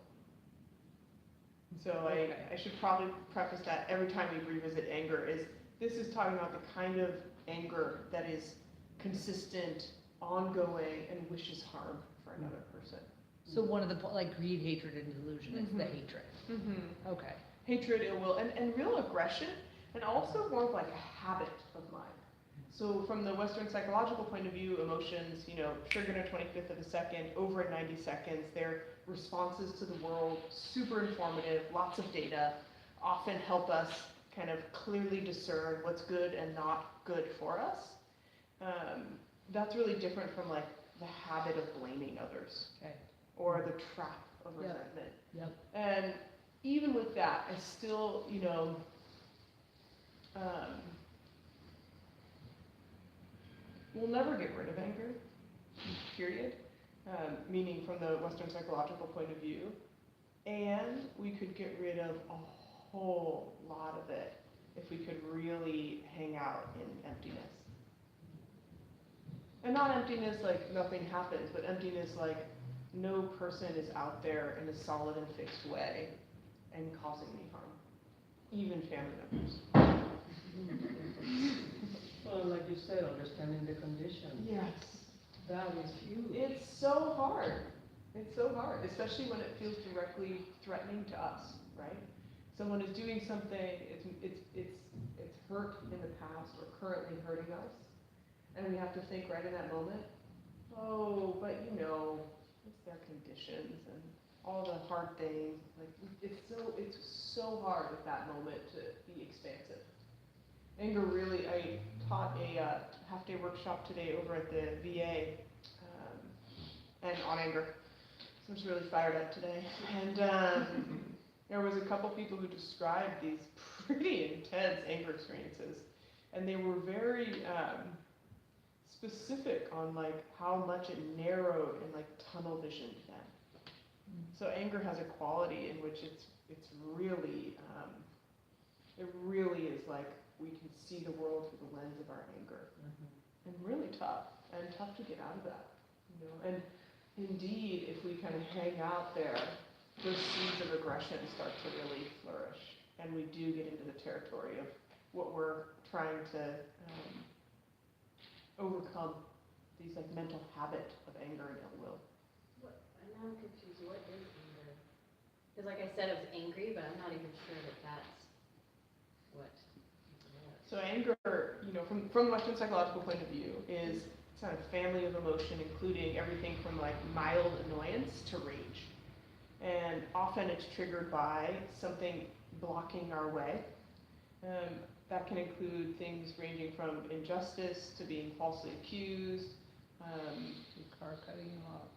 So Okay. I should probably preface that every time we revisit anger is this is talking about the kind of anger that is consistent, ongoing, and wishes harm for another person. So one of the, like greed, hatred, and delusion, it's the hatred. Mm-hmm. Okay. Hatred, ill will, and real aggression, and also more of like a habit of mind. So from the Western psychological point of view, emotions, trigger in a 25th of a second, over 90 seconds, they're responses to the world, super informative, lots of data, often help us kind of clearly discern what's good and not good for us. That's really different from like the habit of blaming others. Okay. Or the trap of Yep. resentment. Yep. And even with that, I still, we'll never get rid of anger, period. Meaning from the Western psychological point of view. And we could get rid of a whole lot of it if we could really hang out in emptiness. And not emptiness like nothing happens, but emptiness like no person is out there in a solid and fixed way and causing me harm, even family members. Well, like you said, understanding the condition. Yes. That is huge. It's so hard. It's so hard, especially when it feels directly threatening to us, right? Someone is doing something, it's hurt in the past or currently hurting us, and we have to think right in that moment, oh, but it's their conditions and all the hard things. Like it's so hard at that moment to be expansive. Anger really, I taught a half-day workshop today over at the VA, and on anger. So I was really fired up today. And there was a couple people who described these pretty intense anger experiences. And they were very specific on like how much it narrowed and like tunnel visioned them. So anger has a quality in which it's really, it really is like we can see the world through the lens of our anger. And really tough to get out of that, And indeed, if we kind of hang out there, those seeds of aggression start to really flourish, and we do get into the territory of what we're trying to overcome, these like mental habit of anger and ill will. Now I'm confused. What is anger? Because like I said, I was angry, but I'm not even sure that that's what. So anger, from the Western psychological point of view, is kind of family of emotion, including everything from like mild annoyance to rage. And often it's triggered by something blocking our way. That can include things ranging from injustice to being falsely accused, Car cutting you off.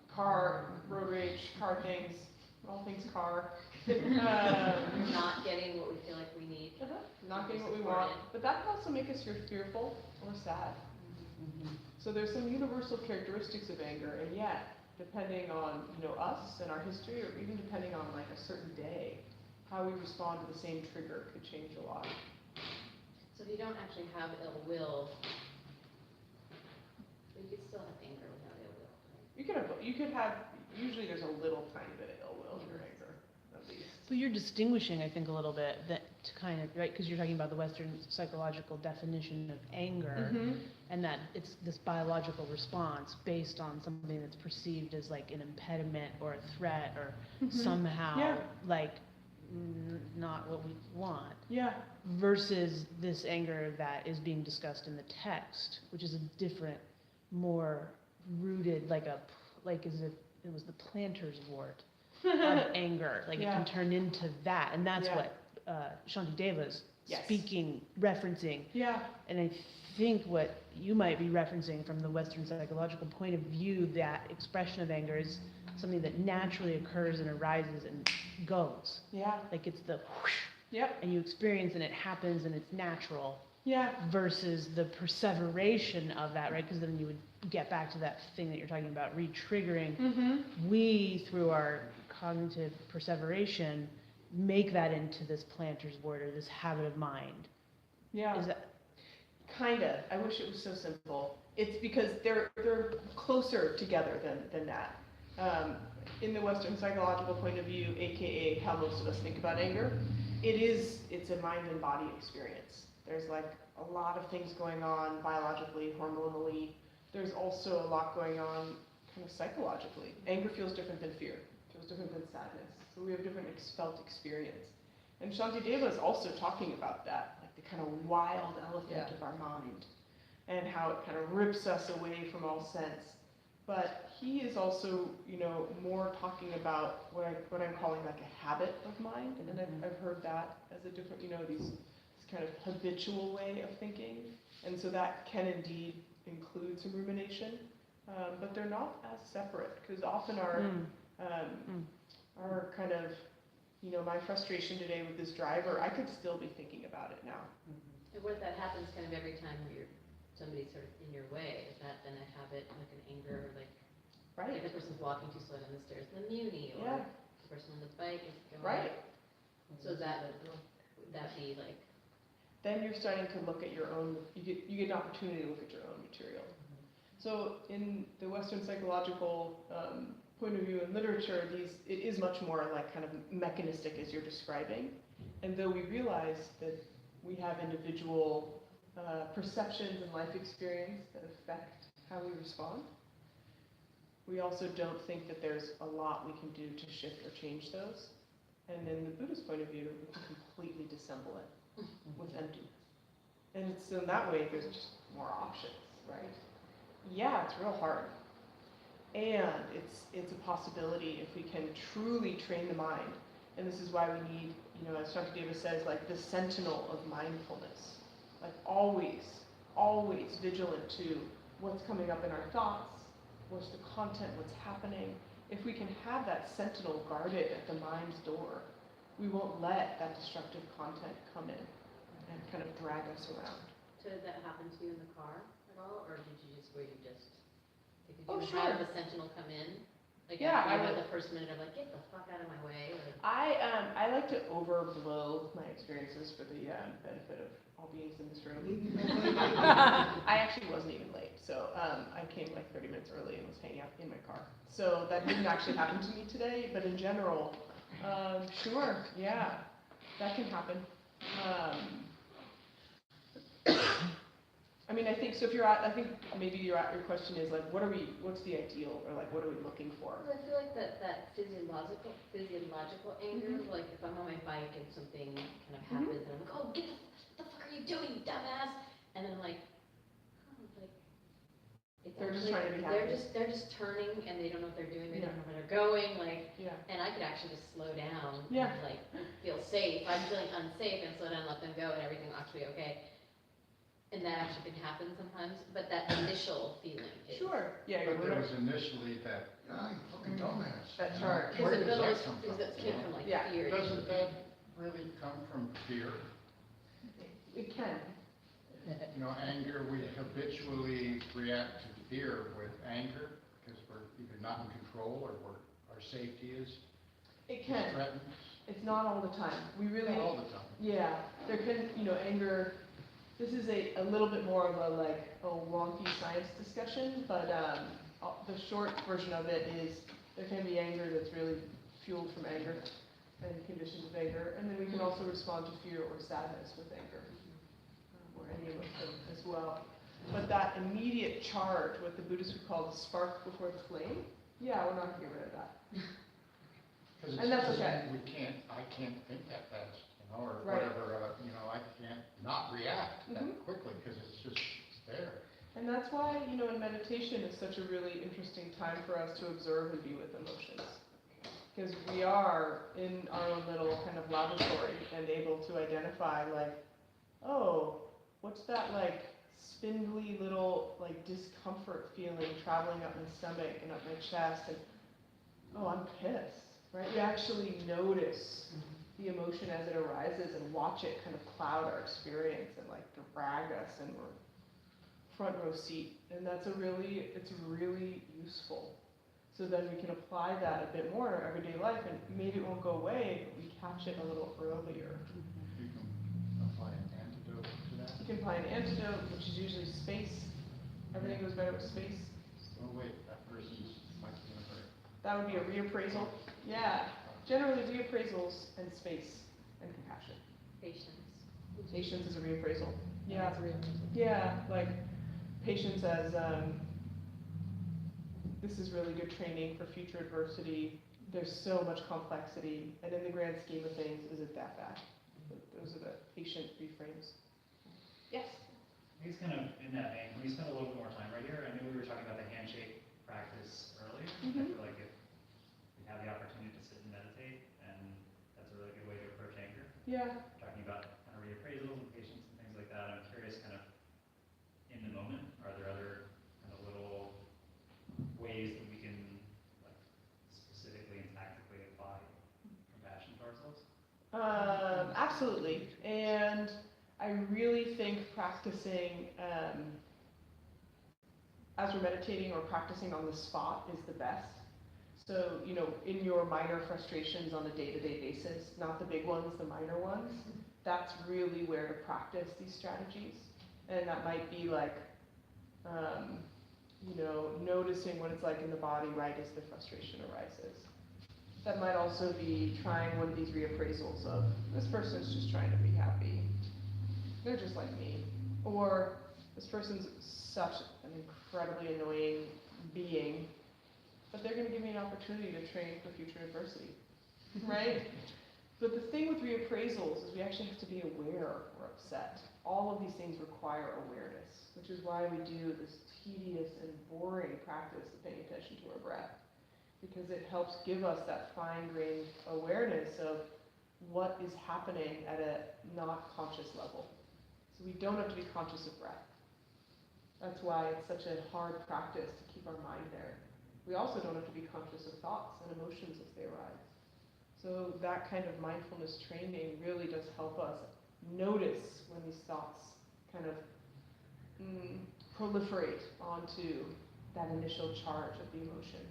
road rage, car things, all things car. Not getting what we feel like we need. Not getting what we want. But that can also make us feel fearful or sad. So there's some universal characteristics of anger, and yet, depending on us and our history, or even depending on like a certain day, how we respond to the same trigger could change a lot. So if you don't actually have ill will, you could still have anger without ill will, right? You could have. Usually, there's a little tiny bit of ill will in your anger, at least. So you're distinguishing, I think, a little bit that to kind of, right, because you're talking about the Western psychological definition of anger, and that it's this biological response based on something that's perceived as like an impediment or a threat or somehow like not what we want. Yeah. Versus this anger that is being discussed in the text, which is a different, more rooted, like as if it was the planter's wart of anger. Like it Yeah. can turn into that, and that's Yeah. what Shantideva's Yes. speaking, referencing. Yeah, And I think what you might be referencing from the Western psychological point of view, that expression of anger is something that naturally occurs and arises and goes. yeah, Like it's the whoosh, yep, and you experience and it happens and it's natural, yeah, versus the perseveration of that, right? Because then you would get back to that thing that you're talking about, re-triggering. mm-hmm, We, through our cognitive perseveration, make that into this planter's word or this habit of mind. yeah. Is that, Kinda. I wish it was so simple. It's because they're closer together than that. In the Western psychological point of view, aka how most of us think about anger, it's a mind and body experience. There's like a lot of things going on biologically, hormonally. There's also a lot going on kind of psychologically. Anger feels different than fear. It feels different than sadness. So we have different felt experience. And Shantideva is also talking about that, like the kind of wild elephant of our mind, and how it kind of rips us away from all sense. But he is also, more talking about what I'm calling like a habit of mind, and I've heard that as a different, this kind of habitual way of thinking, and so that can indeed include some rumination, but they're not as separate, because often our kind of, my frustration today with this driver, I could still be thinking about it now. And what if that happens kind of every time where somebody's sort of in your way? Is that then a habit, like an anger, like the person's walking too slow down the stairs in the muni, or the person on the bike is going. Right. So would that be like? Then you're starting to look at your own, you get an opportunity to look at your own material. So in the Western psychological point of view in literature, it is much more like kind of mechanistic as you're describing. And though we realize that we have individual perceptions and life experience that affect how we respond, we also don't think that there's a lot we can do to shift or change those. And in the Buddhist point of view, we can completely dissemble it with emptiness. And so in that way, there's just more options, right? Yeah, it's real hard. And it's a possibility if we can truly train the mind. And this is why we need, as Shantideva says, like the sentinel of mindfulness. Like always vigilant to what's coming up in our thoughts, what's the content, what's happening. If we can have that sentinel guarded at the mind's door, we won't let that destructive content come in and kind of drag us around. So did that happen to you in the car at all, or did you just Sure. have the sentinel come in? Like Yeah, after you had the first minute of like, get the fuck out of my way. Or... I like to overblow my experiences for the benefit of all beings in this room. I actually wasn't even late, so I came like 30 minutes early and was hanging out in my car. So that didn't actually happen to me today, but in general, sure, yeah, that can happen. I mean, I think so. I think maybe your question is like, what's the ideal, or like, what are we looking for? Well, I feel like that physiological anger, like if I'm on my bike and something kind of happens, and I'm like, oh, what the fuck are you doing, you dumbass? And then I'm like, it's They're just trying to be happy. They're just turning, and they don't know what they're doing, they don't know where they're going, like, and I could actually just slow down, and like feel safe. I'm feeling unsafe, and slow down, let them go, and everything will actually be okay. And that actually can happen sometimes, but that initial feeling is... Sure, yeah. But there was initially that, you fucking dumbass. That charge. Where Because does that come from? that came from like Yeah. fear. Doesn't that really come from fear? It can. Anger, we habitually react to fear with anger because we're either not in control or our safety is threatened. It's not all the time. We really... Not all the time. Yeah, there can, anger... This is a little bit more of a wonky science discussion, but the short version of it is there can be anger that's really fueled from anger and conditions of anger, and then we can also respond to fear or sadness with anger, or any of them as well. But that immediate charge, what the Buddhists would call the spark before the flame, we're not going to get rid of that. And that's okay. I can't think that fast, or Right. whatever, I can't not react that quickly because it's just there. And that's why, in meditation is such a really interesting time for us to observe and be with emotions. because we are in our own little kind of laboratory and able to identify like, oh, what's that like spindly little like discomfort feeling traveling up my stomach and up my chest, and oh, I'm pissed, right? We actually notice the emotion as it arises and watch it kind of cloud our experience and like drag us, and we're front row seat, and it's really useful. So then we can apply that a bit more in our everyday life, and maybe it won't go away, but we catch it a little earlier. You can apply an antidote to that. You can apply an antidote, which is usually space. Everything goes better with space. Oh wait, that person's might be hurt. That would be a reappraisal. Yeah, generally reappraisals and space and compassion. Patience. Patience is a reappraisal. Yeah, That's real. yeah, like patience as this is really good training for future adversity. There's so much complexity, and in the grand scheme of things, is it that bad? But those are the patient reframes. Yes? I guess kind of in that vein, can we spend a little bit more time right here? I know we were talking about the handshake practice earlier. I feel like if we have the opportunity to sit and meditate, and that's a really good way to approach anger. Yeah. Talking about kind of reappraisals and patience and things like that. I'm curious, kind of in the moment, are there other kind of little ways that we can like specifically and tactically apply compassion to ourselves? Absolutely. And I really think practicing as we're meditating or practicing on the spot is the best. So, you know, in your minor frustrations on a day-to-day basis, not the big ones, the minor ones, that's really where to practice these strategies. And that might be like, you know, noticing what it's like in the body right as the frustration arises. That might also be trying one of these reappraisals of, this person's just trying to be happy. They're just like me. Or, this person's such an incredibly annoying being, but they're going to give me an opportunity to train for future adversity, right? But the thing with reappraisals is we actually have to be aware we're upset. All of these things require awareness, which is why we do this tedious and boring practice of paying attention to our breath, because it helps give us that fine-grained awareness of what is happening at a not conscious level. So we don't have to be conscious of breath. That's why it's such a hard practice to keep our mind there. We also don't have to be conscious of thoughts and emotions as they arise. So that kind of mindfulness training really does help us notice when these thoughts kind of proliferate onto that initial charge of the emotion.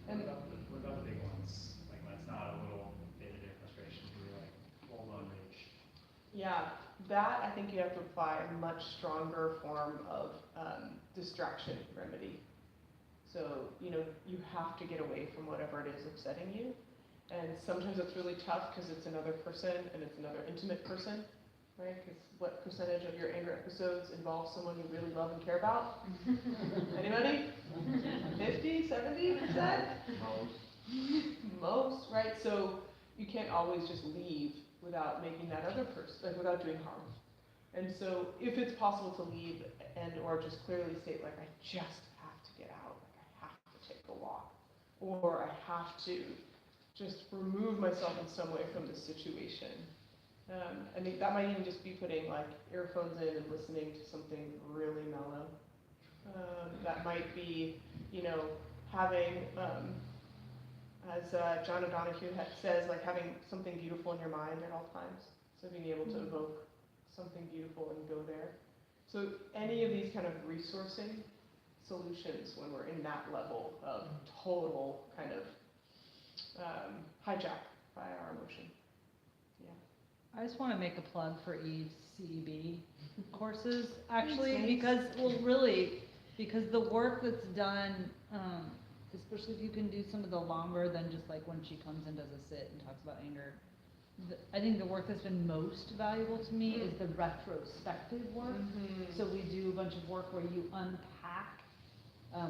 And what about the big ones? Like when it's not a little day-to-day frustration, you're like full-blown rage. yeah, that I think you have to apply a much stronger form of distraction remedy. So, you know, you have to get away from whatever it is upsetting you. And sometimes it's really tough because it's another person and it's another intimate person, right? Because what percentage of your anger episodes involve someone you really love and care about? Anybody? 50, 70%? Most, right? So you can't always just leave without making that other person, like without doing harm. And so if it's possible to leave and or just clearly state like, I just have to get out, like I have to take a walk, or I have to just remove myself in some way from the situation. I think that might even just be putting like earphones in and listening to something really mellow. That might be, you know, having, as John O'Donohue says, like having something beautiful in your mind at all times. So being able to evoke something beautiful and go there. So any of these kind of resourcing solutions when we're in that level of total kind of hijack by our emotion. Yeah. I just want to make a plug for Eve's CEB courses, actually, Thanks. because, well, really, because the work that's done, especially if you can do some of the longer than just like when she comes and does a sit and talks about anger, I think the work that's been most valuable to me is the retrospective work. So we do a bunch of work where you unpack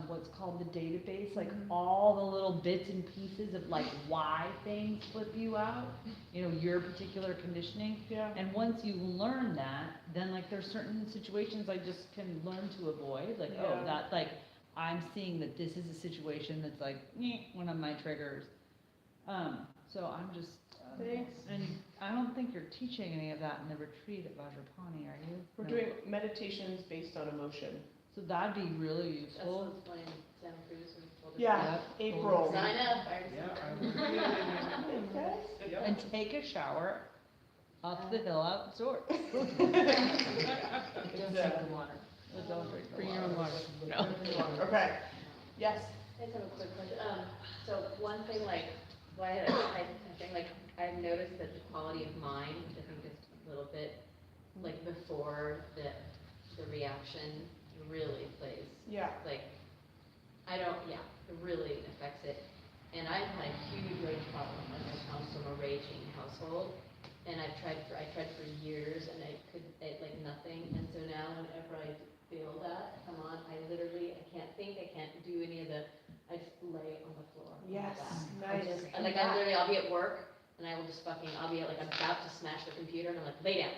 what's called the database, like all the little bits and pieces of like why things flip you out, you know, your particular conditioning. Yeah. And once you learn that, then like there's certain situations I just can learn to avoid, like, Yeah. oh, that, like, I'm seeing that this is a situation that's like, one of my triggers. So I'm just, Thanks. and I don't think you're teaching any of that in the retreat at Vajrapani, are you? We're No. doing meditations based on emotion. So that'd be really That's useful. what's funny, Santa Cruz and told us. Yeah, April. Sign up. Okay. And take a shower up the hill outdoors. It's, Don't drink the water. Don't drink the Bring your water. own water. No. Okay, yes. I just have a quick question. So one thing, like, why I think, like, I've noticed that the quality of mind, which I think is a little bit, like, before the reaction really plays, Yeah. like, it really affects it. And I've had a huge rage problem, like, I come from a raging household, and I tried for years, and like, nothing, and so now whenever I feel that, come on, I can't think, I can't do any of I just lay on the floor. on my Yes, back. nice. I'll be at work, and I will just I'll be like about to smash the computer, and I'm like, lay down.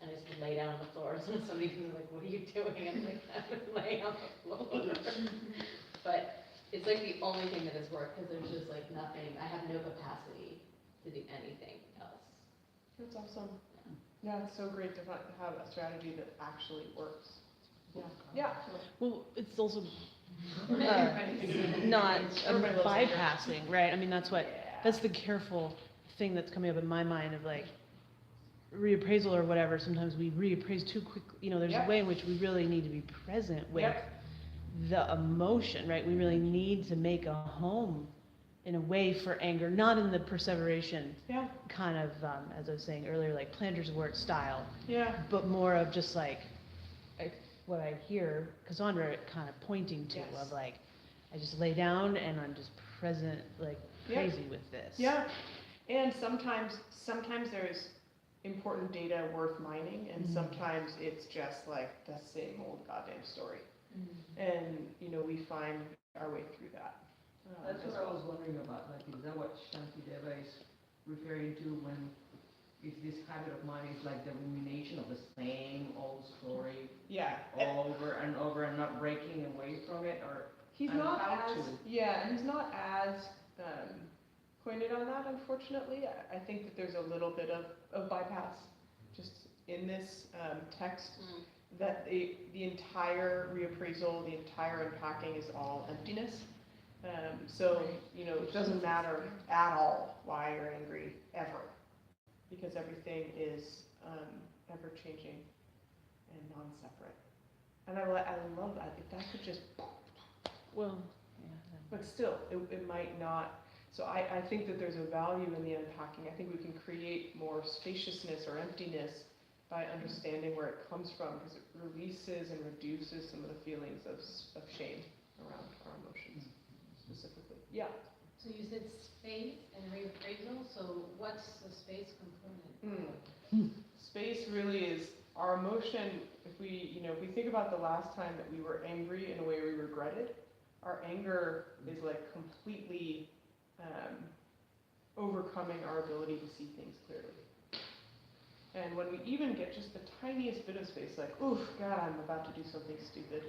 And I just lay down on the floor, so somebody comes like, what are you doing? I'm like, I'm laying on the floor. But it's like the only thing that has worked, because there's just like nothing, I have no capacity to do anything else. That's awesome. Yeah, it's so great to have a strategy that actually works. Yeah. Yeah. Well, it's also not Everybody loves anger. bypassing, right? I mean, that's the careful thing that's coming up in my mind of like reappraisal or whatever. Sometimes we reappraise too quickly. You know, there's Yep. a way in which we really need to be present with Yep. the emotion, right? We really need to make a home in a way for anger, not in the perseveration Yeah. kind of, as I was saying earlier, like planter's wort style, Yeah. but more of just like what I hear Cassandra kind of pointing to, Yes. of like, I just lay down and I'm just present, like Yeah. crazy with this. Yeah. And sometimes there's important data worth mining, and sometimes it's just like the same old goddamn story. And, we find our way through that. That's as what I well. was wondering about, like, is that what Shantideva is referring to when, is this habit of mine is like the rumination of the same old story Yeah. over and over and not breaking away from it, or? He's And not how as, to- yeah, he's not as pointed on that, unfortunately. I think that there's a little bit of bypass just in this text, that the entire reappraisal, the entire unpacking is all emptiness. So, it doesn't matter at all why you're angry, ever, because everything is ever-changing and non-separate. And I love that. If that could just, Well, but still, it might not. So I think that there's a value in the unpacking. I think we can create more spaciousness or emptiness by understanding where it comes from, because it releases and reduces some of the feelings of shame around our emotions, specifically. Yeah. So you said space and reappraisal, so what's the space component? Space really is our emotion. If we think about the last time that we were angry in a way we regretted, our anger is like completely overcoming our ability to see things clearly. And when we even get just the tiniest bit of space, like, oof, God, I'm about to do something stupid,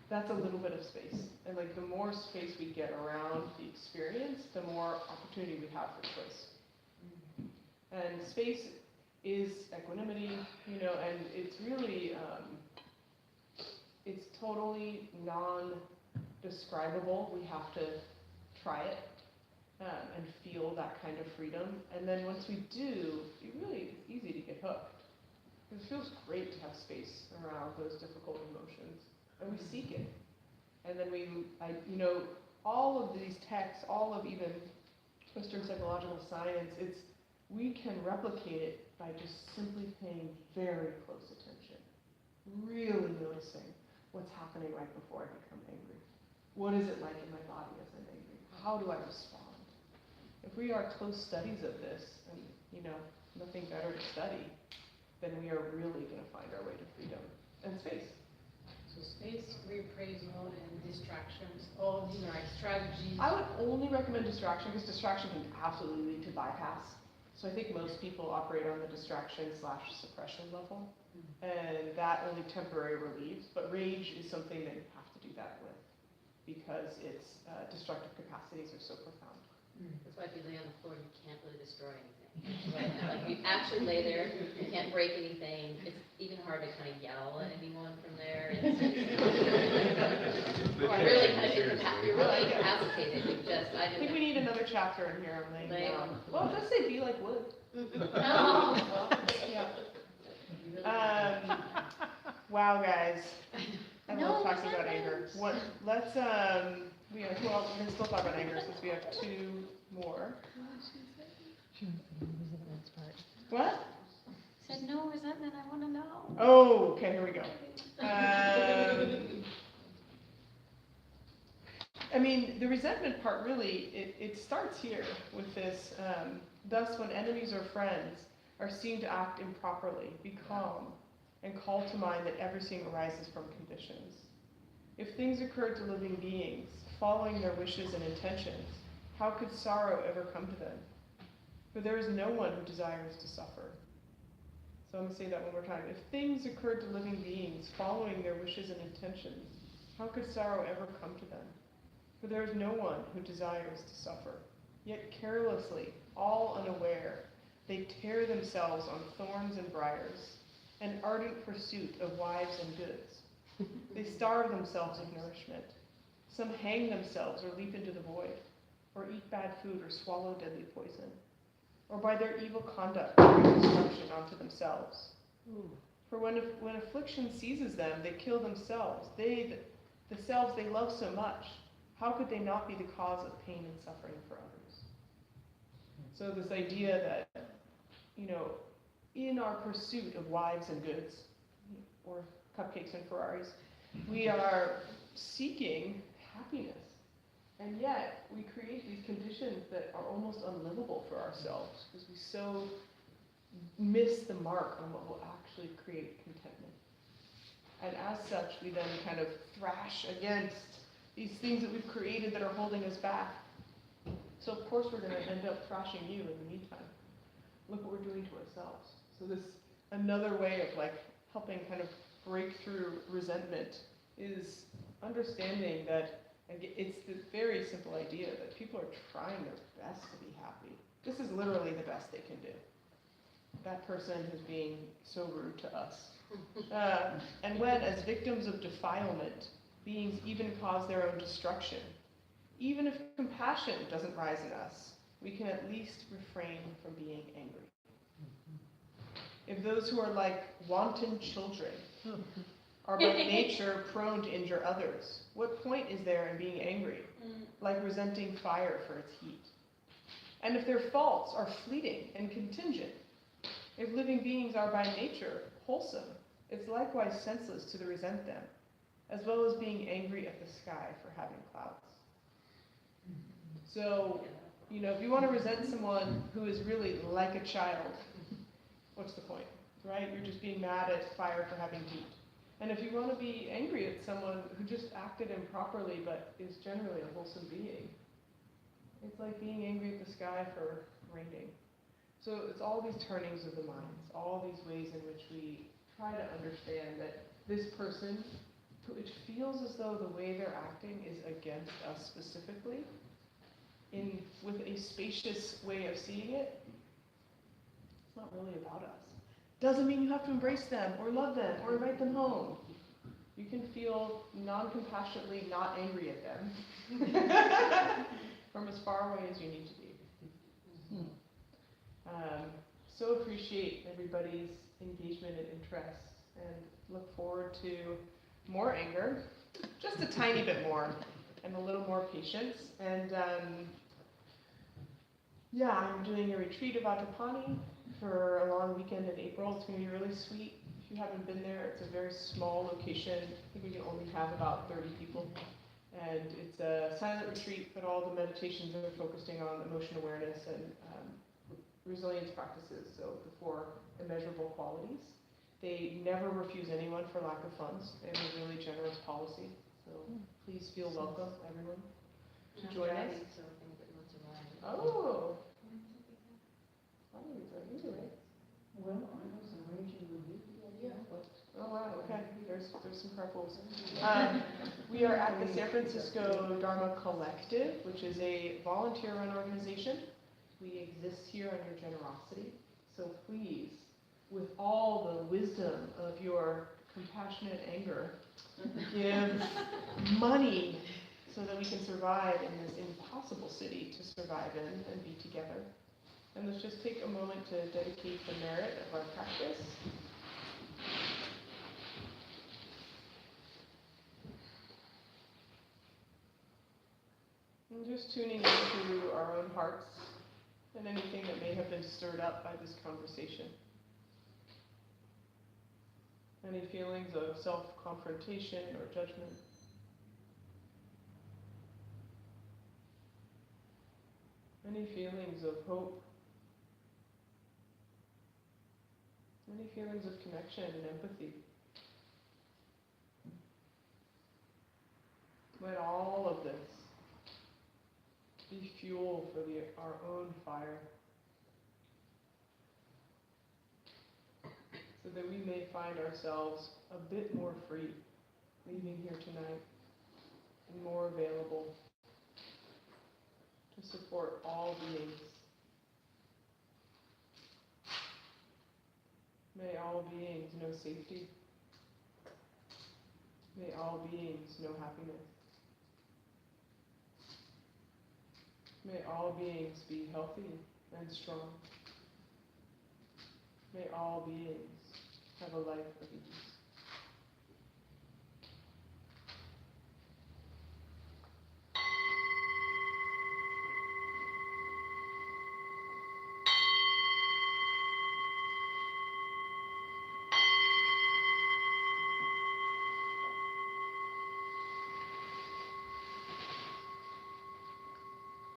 that's a little bit of space. And like the more space we get around the experience, the more opportunity we have for choice. And space is equanimity, and it's really, it's totally non-describable. We have to try it and feel that kind of freedom. And then once we do, it's easy to get hooked. It feels great to have space around those difficult emotions, and we seek it. And then all of these texts, all of even Western psychological science, we can replicate it by just simply paying very close attention, really noticing what's happening right before I become angry. What is it like in my body as I'm angry? How do I respond? If we are close studies of this, and nothing better to study, then we are really going to find our way to freedom and space. So space, reappraisal, and distractions, all of these are like strategies. I would only recommend distraction, because distraction can absolutely lead to bypass. So I think most people operate on the distraction/suppression level, and that only temporarily relieves. But rage is something that you have to do that with, because its destructive capacities are so profound. That's why if you lay on the floor, you can't really destroy anything. Like you actually lay there, you can't break anything. It's even hard to kind of yell at anyone from there. It's really kind of you're really incapacitated. You just I think we need another chapter in here on laying Lay down. on the Well, it does say be like wood. No. Yeah. Wow, guys. I love talking about anger. What? Let's we have we're gonna still talk about anger since we have 2 more. She wants to know the resentments part. What? Said no resentment. I want to know. Oh, okay. Here we go. I mean, the resentment part really it starts here with this. Thus, when enemies or friends are seen to act improperly, be calm and call to mind that everything arises from conditions. If things occur to living beings, following their wishes and intentions, how could sorrow ever come to them? For there is no one who desires to suffer. So I'm going to say that one more time. If things occur to living beings, following their wishes and intentions, how could sorrow ever come to them? For there is no one who desires to suffer. Yet carelessly, all unaware, they tear themselves on thorns and briars, an ardent pursuit of wives and goods. They starve themselves of nourishment. Some hang themselves or leap into the void, or eat bad food or swallow deadly poison, or by their evil conduct bring destruction onto themselves. For when affliction seizes them, they kill themselves. The selves they love so much, how could they not be the cause of pain and suffering for others? So this idea that, in our pursuit of wives and goods, or cupcakes and Ferraris, we are seeking happiness. And yet, we create these conditions that are almost unlivable for ourselves because we so miss the mark on what will actually create contentment. And as such, we then kind of thrash against these things that we've created that are holding us back. So of course we're going to end up thrashing you in the meantime. Look what we're doing to ourselves. So this another way of helping kind of break through resentment is understanding that it's the very simple idea that people are trying their best to be happy. This is literally the best they can do. That person is being so rude to us. And when, as victims of defilement, beings even cause their own destruction, even if compassion doesn't rise in us, we can at least refrain from being angry. If those who are like wanton children are by nature prone to injure others, what point is there in being angry, like resenting fire for its heat? And if their faults are fleeting and contingent, if living beings are by nature wholesome, it's likewise senseless to resent them, as well as being angry at the sky for having clouds. So, if you want to resent someone who is really like a child, what's the point, right? You're just being mad at fire for having heat. And if you want to be angry at someone who just acted improperly but is generally a wholesome being, it's like being angry at the sky for raining. So it's all these turnings of the minds, all these ways in which we try to understand that this person, who it feels as though the way they're acting is against us specifically, with a spacious way of seeing it, it's not really about us. Doesn't mean you have to embrace them or love them or invite them home. You can feel non-compassionately not angry at them from as far away as you need to be. So appreciate everybody's engagement and interest and look forward to more anger, just a tiny bit more, and a little more patience. And I'm doing a retreat of Atapani for a long weekend in April. It's going to be really sweet. If you haven't been there, it's a very small location. I think we can only have about 30 people. And it's a silent retreat, but all the meditations are focusing on emotion awareness and resilience practices, so the 4 immeasurable qualities. They never refuse anyone for lack of funds. They have a really generous policy. So please feel welcome, everyone. Join us. Oh. Well, I was arranging with you. Yeah. Oh wow. Okay. There's some carpools. We are at the San Francisco Dharma Collective, which is a volunteer-run organization. We exist here on your generosity. So please, with all the wisdom of your compassionate anger, give money so that we can survive in this impossible city to survive in and be together. And let's just take a moment to dedicate the merit of our practice. And just tuning into our own hearts and anything that may have been stirred up by this conversation. Any feelings of self-confrontation or judgment. Any feelings of hope. Any feelings of connection and empathy. Let all of this be fuel for our own fire, so that we may find ourselves a bit more free leaving here tonight and more available to support all beings. May all beings know safety. May all beings know happiness. May all beings be healthy and strong. May all beings have a life of ease.